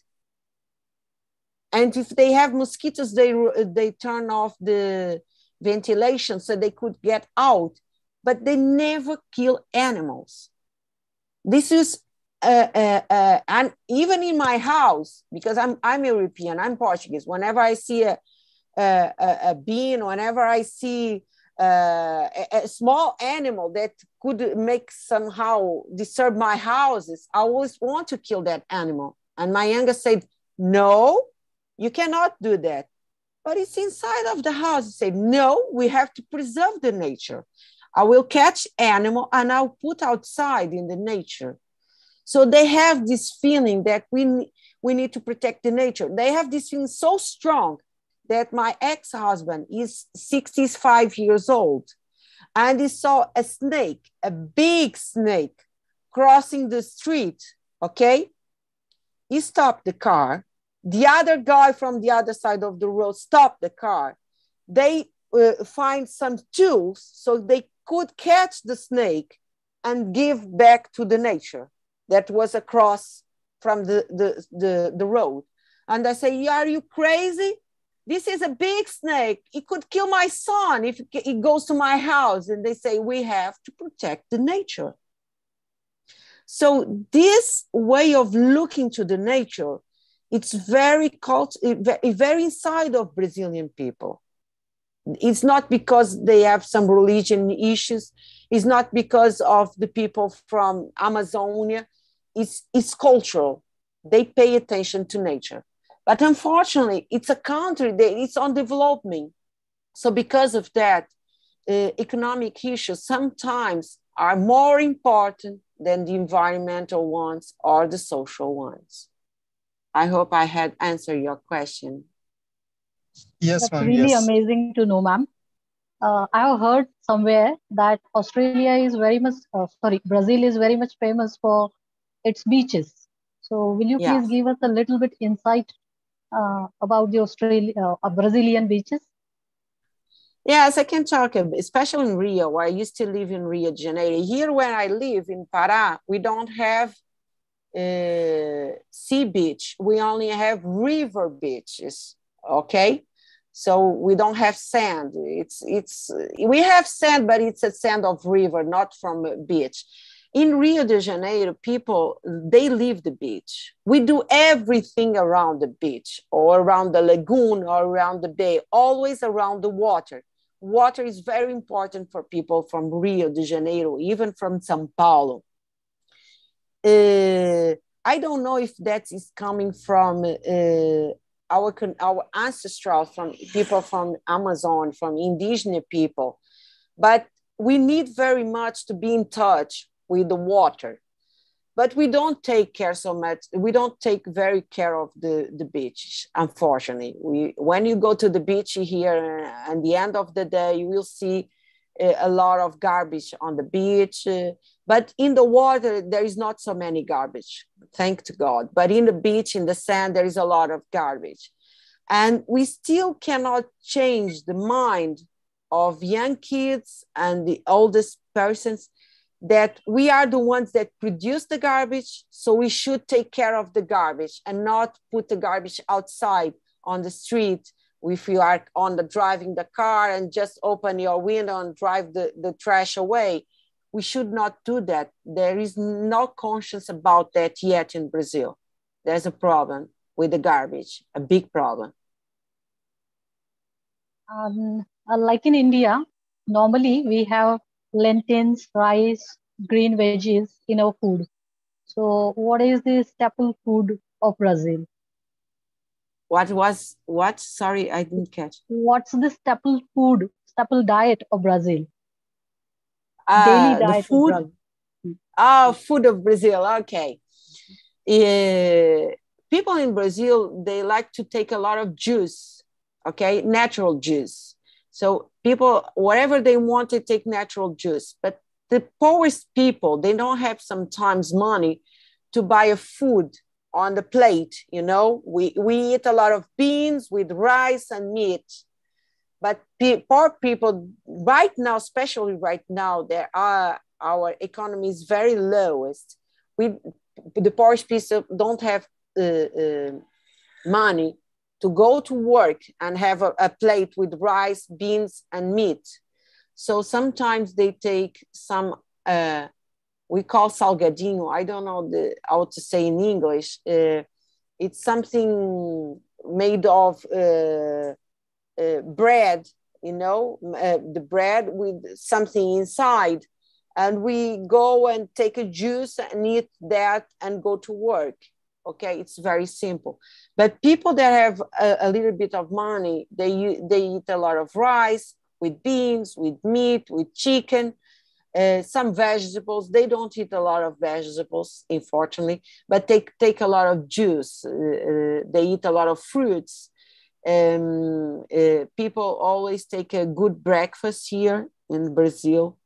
And if they have mosquitoes, they turn off the ventilation so they could get out. But they never kill animals. This is, and even in my house, because I'm European, I'm Portuguese, whenever I see a bean, whenever I see a small animal that could make somehow disturb my houses, I always want to kill that animal. And my youngest said, no, you cannot do that. But it's inside of the house. He said, no, we have to preserve the nature. I will catch animal and I'll put outside in the nature. So they have this feeling that we need to protect the nature. They have this feeling so strong that my ex-husband is 65 years old, and he saw a snake, a big snake, crossing the street, okay? He stopped the car. The other guy from the other side of the road stopped the car. They find some tools so they could catch the snake and give back to the nature that was across from the road. And I say, are you crazy? This is a big snake. It could kill my son if it goes to my house. And they say, we have to protect the nature. So this way of looking to the nature, it's very inside of Brazilian people. It's not because they have some religion issues. It's not because of the people from Amazonia. It's cultural. They pay attention to nature. But unfortunately, it's a country that it's on development. So because of that, economic issues sometimes are more important than the environmental ones or the social ones. I hope I had answered your question. Yes, That's ma'am. really Yes. amazing to know, ma'am. I have heard somewhere that Australia is very much, Brazil is very much famous for its beaches. So will you please give us a little bit insight about the Brazilian beaches? Yes, I can talk, especially in Rio, where I used to live in Rio de Janeiro. Here where I live in Pará, we don't have sea beach. We only have river beaches, okay? So we don't have sand. We have sand, but it's a sand of river, not from a beach. In Rio de Janeiro, people, they leave the beach. We do everything around the beach or around the lagoon or around the bay, always around the water. Water is very important for people from Rio de Janeiro, even from São Paulo. I don't know if that is coming from our ancestral, from people from Amazon, from indigenous people, but we need very much to be in touch with the water. But we don't take care so much. We don't take very care of the beach, unfortunately. When you go to the beach here, at the end of the day, you will see a lot of garbage on the beach. But in the water, there is not so many garbage, thank to God. But in the beach, in the sand, there is a lot of garbage. And we still cannot change the mind of young kids and the oldest persons that we are the ones that produce the garbage, so we should take care of the garbage and not put the garbage outside on the street. If you are driving the car and just open your window and drive the trash away, we should not do that. There is no conscience about that yet in Brazil. There's a problem with the garbage, a big problem. Like in India, normally we have lentils, rice, green veggies in our food. So what is the staple food of Brazil? What? Sorry, I didn't catch. What's the staple food, staple diet of Brazil? Daily diet the food? of Brazil. Oh, food of Brazil, okay. People in Brazil, they like to take a lot of juice, okay, natural juice. So people, whatever they want, to take natural juice. But the poorest people, they don't have sometimes money to buy a food on the plate. You know, we eat a lot of beans with rice and meat. But poor people right now, especially right now, our economy is very lowest. The poorest people don't have money to go to work and have a plate with rice, beans, and meat. So sometimes they take some, we call salgadinho. I don't know how to say in English. It's something made of bread, you know, the bread with something inside. And we go and take a juice and eat that and go to work. Okay, it's very simple. But people that have a little bit of money, they eat a lot of rice with beans, with meat, with chicken, some vegetables. They don't eat a lot of vegetables, unfortunately, but they take a lot of juice. They eat a lot of fruits. People always take a good breakfast here in Brazil,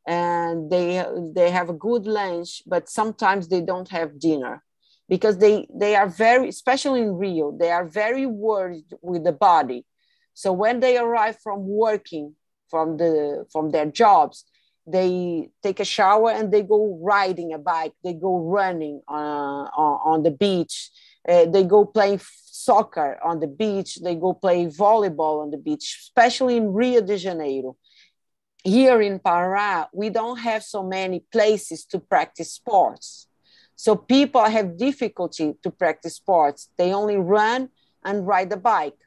and they have a good lunch, but sometimes they don't have dinner, because they are very, especially in Rio, they are very worried with the body. So when they arrive from working, from their jobs, they take a shower and they go riding a bike, they go running on the beach, they go playing soccer on the beach, they go play volleyball on the beach, especially in Rio de Janeiro. Here in Pará, we don't have so many places to practice sports. So people have difficulty to practice sports. They only run and ride a bike,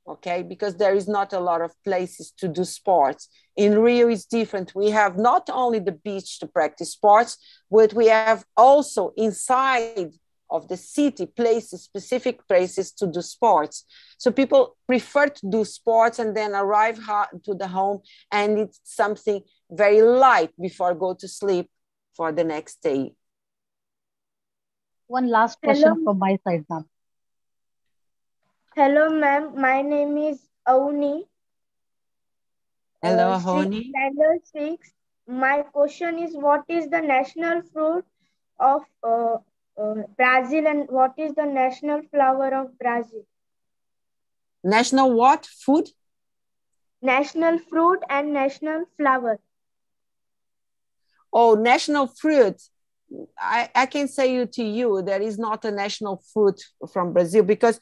okay? Because there is not a lot of places to do sports. In Rio, it's different. We have not only the beach to practice sports, but we have also inside of the city places, specific places to do sports. So people prefer to do sports and then arrive to the home and eat something very light before go to sleep for the next day. One last question from my side, ma'am. Hello, ma'am. My name is Auni. Hello, Auni. Standard 6. My question is, what is the national fruit of Brazil, and what is the national flower of Brazil? National what? Food? National fruit and national flower. Oh, national fruit. I can say to you, there is not a national fruit from Brazil, because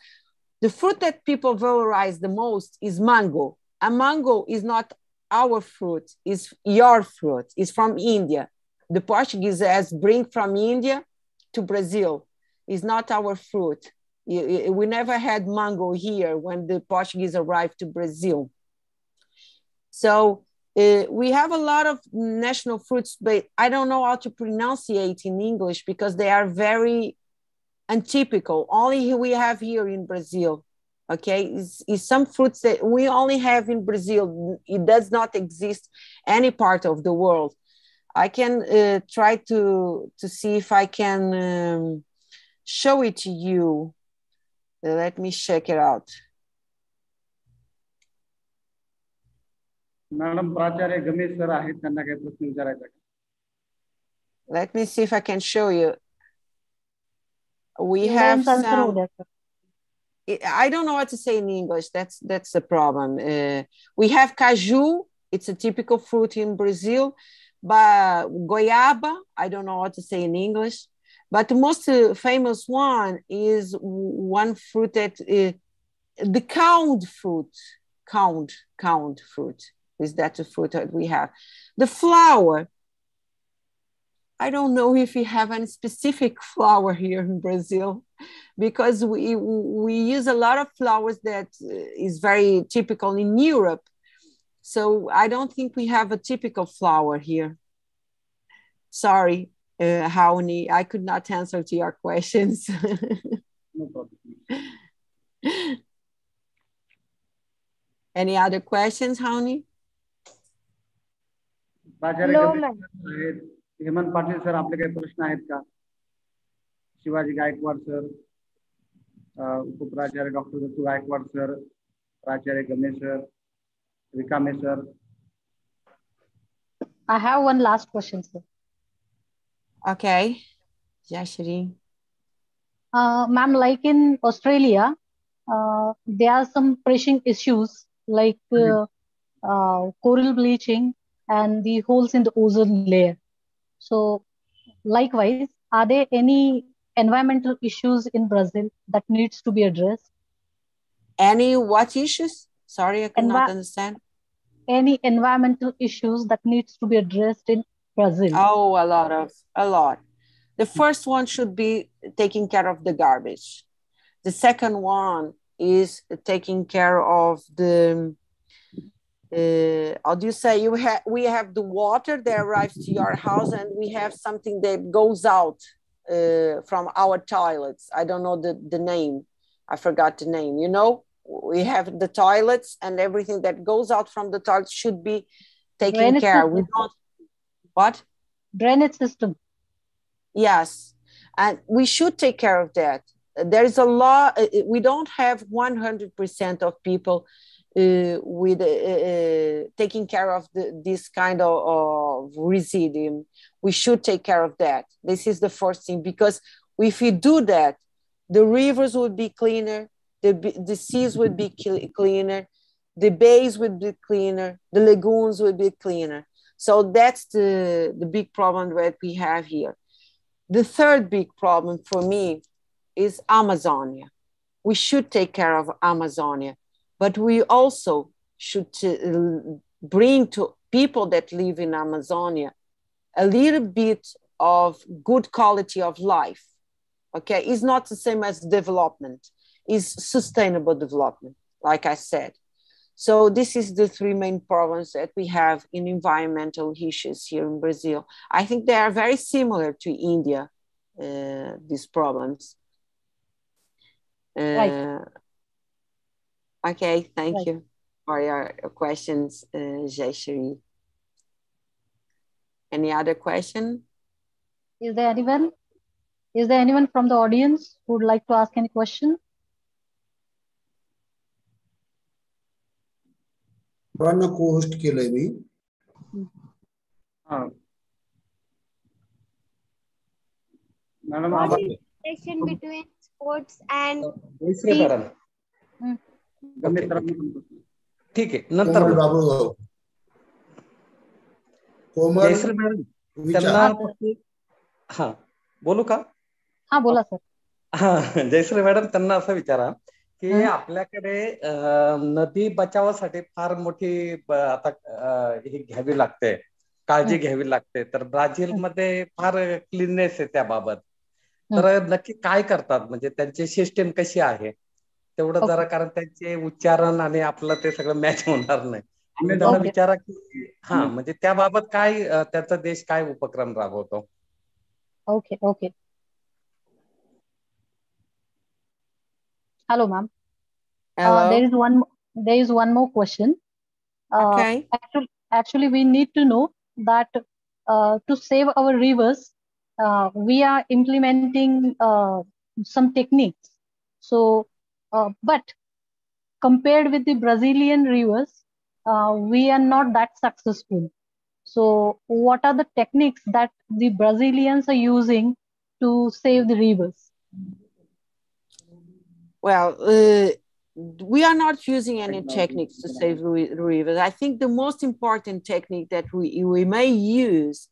the fruit that people valorize the most is mango. A mango is not our fruit, it's your fruit. It's from India. The Portuguese has bring from India to Brazil. It's not our fruit. We never had mango here when the Portuguese arrived to Brazil. So we have a lot of national fruits, but I don't know how to pronunciate in English because they are very untypical. Only we have here in Brazil. Okay, is some fruits that we only have in Brazil. It does not exist any part of the world. I can try to see if I can show it to you. Let me check it out. Madam प्राचार्य गमेश sir आहेत, त्यांना काही प्रश्न विचारायचा का? Let me see if I can show you. We have some. I don't know what to say in English. That's the problem. We have caju. It's a typical fruit in Brazil. but goiaba, I don't know what to say in English, but the most famous one is one fruit that, the count fruit, count fruit. Is that the fruit that we have? The flower, I don't know if we have any specific flower here in Brazil, because we use a lot of flowers that is very typical in Europe. So I don't think we have a typical flower here. Sorry, Raoni, I could not answer to your questions. No problem. Any other questions, Raoni? प्राचार्य No, Ganesh ma'am. Sir आहेत, Hemant Patil sir, आपले काही प्रश्न आहेत का? Shivaji Gaikwad sir, उपप्राचार्य doctor Dattu Gaikwad sir, प्राचार्य Ganesh sir, रिकामे sir. I have one last question, sir. Okay, Jashri. Ma'am, like in Australia, there are some pressing issues like coral bleaching and the holes in the ozone layer. So likewise, are there any environmental issues in Brazil that needs to be addressed? Any what issues? Sorry, I could not understand. Any environmental issues that needs to be addressed in Brazil? Oh, a lot. The first one should be taking care of the garbage. The second one is taking care of the, how do you say, we have the water that arrives to your house, and we have something that goes out from our toilets. I don't know the name. I forgot the name. You know, we have the toilets, and everything that goes out from the toilet should be taken care. We don't, what? Drainage system. Yes, and we should take care of that. There is a law. We don't have 100% of people with taking care of this kind of residue. We should take care of that. This is the first thing, because if we do that, the rivers would be cleaner, the seas would be cleaner, the bays would be cleaner, the lagoons would be cleaner. So that's the big problem that we have here. The third big problem for me is Amazonia. We should take care of Amazonia, but we also should bring to people that live in Amazonia a little bit of good quality of life. Okay, it's not the same as development, it's sustainable development, like I said. So this is the three main problems that we have in environmental issues here in Brazil. I think they are very similar to India, these problems. Right. Okay, thank Right. you for your questions, Jayashri. Any other question? Is there anyone from the audience who would like to ask any question? co-host केलंय मी. Madam, What is the relation between sports and ठीक आहे, नंतर Jayashree madam त्यांना हा बोलू का? हा बोला सर. हा, जयश्री मॅडम त्यांना असं विचारा की आपल्याकडे नदी बचावासाठी फार मोठी आता ही घ्यावी लागते, काळजी घ्यावी लागते. तर ब्राझीलमध्ये फार क्लीननेस आहे त्याबाबत. तर नक्की काय करतात, म्हणजे त्यांची सिस्टीम कशी आहे तेवढं जरा, कारण त्यांचे उच्चारण आणि आपलं ते सगळं मॅच होणार नाही. तुम्ही त्यांना विचारा की हा, म्हणजे त्याबाबत काय त्याचा देश काय उपक्रम राबवतो. Okay, okay. Hello, ma'am. Hello. There is one more question. Okay. Actually, we need to know that to save our rivers, we are implementing some techniques. So, but compared with the Brazilian rivers, we are not that successful. So, what are the techniques that the Brazilians are using to save the rivers? Well, we are not using any techniques to save rivers. I think the most important technique that we may use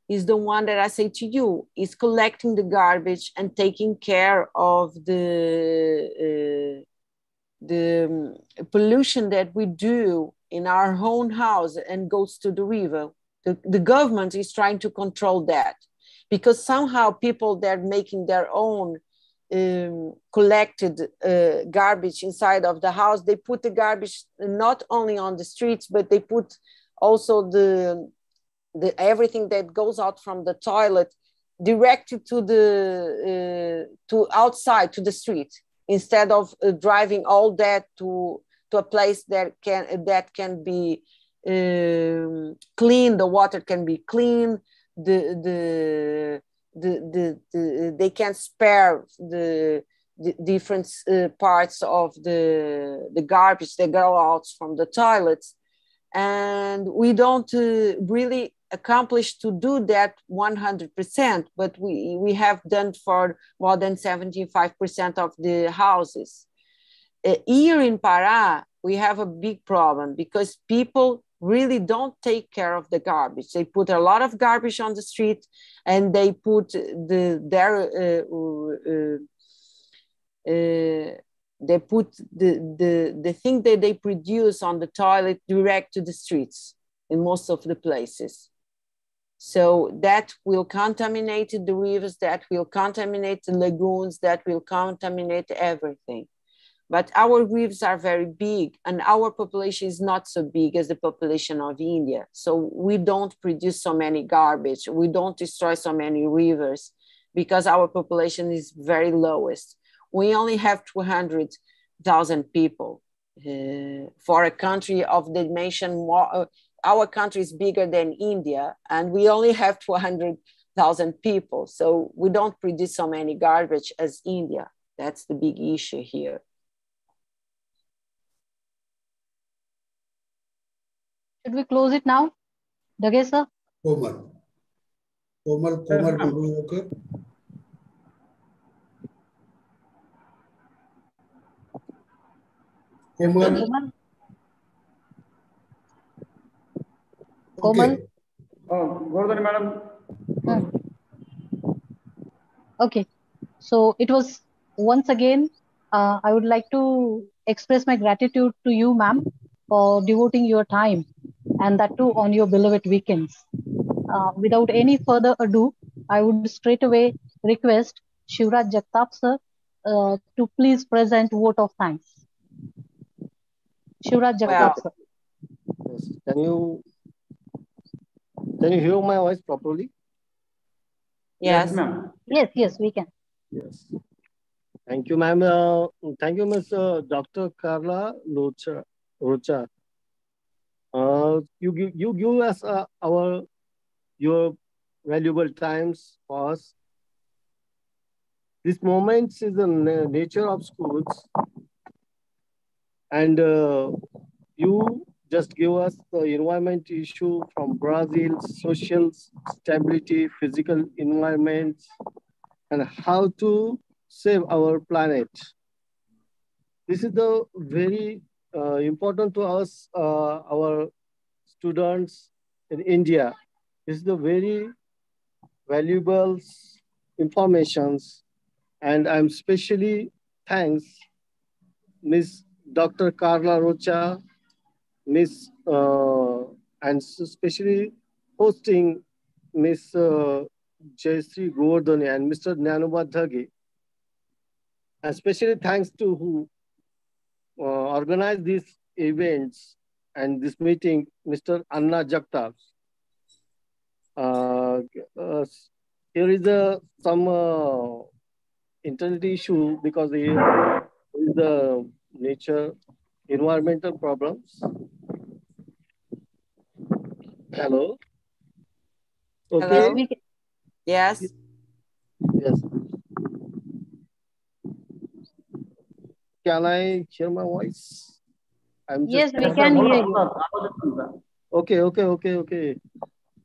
is the one that I say to you, is collecting the garbage and taking care of the pollution that we do in our own house and goes to the river. The government is trying to control that, because somehow people that are making their own collected garbage inside of the house, they put the garbage not only on the streets, but they put also the everything that goes out from the toilet directed to the to outside to the street, instead of driving all that to a place that can be clean. The water can be clean. They can spare the different parts of the garbage that go out from the toilets, and we don't really accomplish to do that 100%, but we have done for more than 75% of the houses. Here in Pará, we have a big problem because people really don't take care of the garbage. They put a lot of garbage on the street, and they put the thing that they produce on the toilet direct to the streets in most of the places. So that will contaminate the rivers, that will contaminate the lagoons, that will contaminate everything. But our rivers are very big, and our population is not so big as the population of India. So we don't produce so many garbage. We don't destroy so many rivers because our population is very lowest. We only have 200,000 people for a country of the dimension more. Our country is bigger than India, and we only have 200,000 people. So we don't produce so many garbage as India. That's the big issue here. Should we close it now? Dage sir? Komal, okay? Komal? Komal? Gordon, madam. Okay, so it was once again, I would like to express my gratitude to you, ma'am, for devoting your time, and that too on your beloved weekends. Without any further ado, I would straight away request Shivraj Jagtap sir to please present vote of thanks. Shivraj Jagtap sir. Yes. Can you hear my voice properly? Yes, ma'am. Yes, we can. Yes. Thank you, ma'am. Thank you, Ms. Dr. Carla Rocha. You give us your valuable times for us. This moment is the nature of schools, and you just give us the environment issue from Brazil, social stability, physical environment, and how to save our planet. This is the very important to us, our students in India. This is the very valuable informations, and I'm especially thanks Ms. Dr. Carla Rocha, Miss and especially hosting Miss Jayashree Gordon and Mr. Jnanoba Dhage. Especially thanks to who organized these events and this meeting, Mr. Anna Jagtap. Here is some internet issue because there is the nature environmental problems. Hello. Okay. Hello? Yes. Yes. Can I hear my voice? Yes, we can hear you. Okay.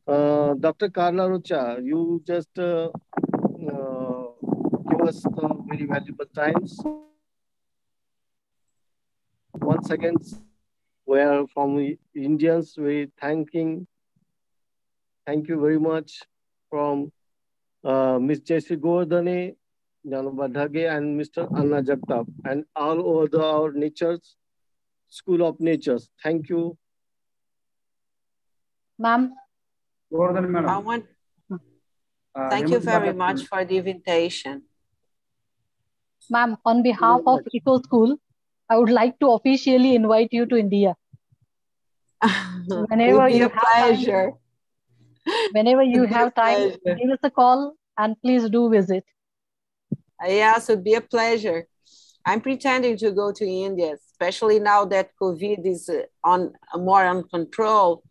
Dr. Carla Rocha, you just give us very valuable times. once again, where from Indians, we thank you very much from Ms. Jessie Gordane, Janova Dhage, and Mr. Anna Jagtap, and all over our natures, School of Natures. Thank you. Ma'am. Thank you very much for the invitation. Ma'am, on behalf of Eco School, I would like to officially invite you to India. Whenever you have pleasure. Whenever you have time, give us a call and please do visit. Yes, it would be a pleasure. I'm pretending to go to India, especially now that COVID is more on control.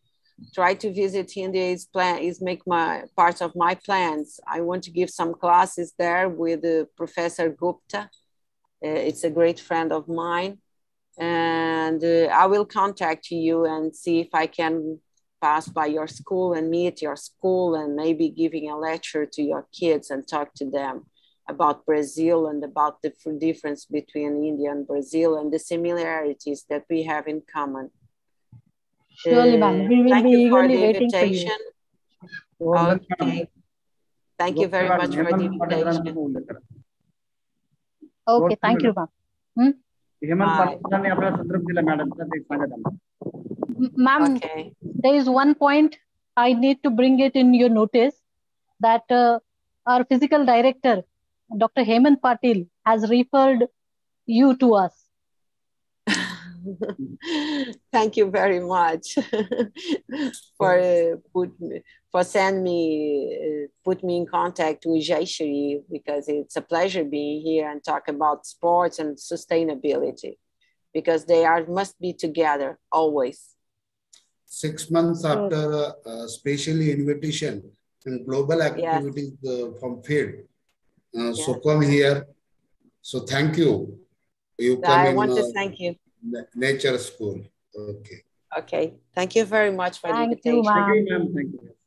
Try to visit India is make my part of my plans. I want to give some classes there with Professor Gupta. It's a great friend of mine, and I will contact you and see if I can pass by your school and meet your school and maybe giving a lecture to your kids and talk to them about Brazil and about the difference between India and Brazil and the similarities that we have in common. Surely, ma'am. We will be eagerly waiting for you. Okay. Thank you very much for the invitation. Okay, thank you, ma'am. Ma'am, there is one point I need to bring it in your notice that our physical director, Dr. Hemant Patil, has referred you to us. Thank you very much for put me in contact with Jaishri, because it's a pleasure being here and talk about sports and sustainability, because they must be together always. 6 months after special invitation and global activities from field. So come here. So thank you. You come I want to thank you. Nature School. Okay. Okay. Thank you very much for the invitation. Thank you, ma'am. Thank you.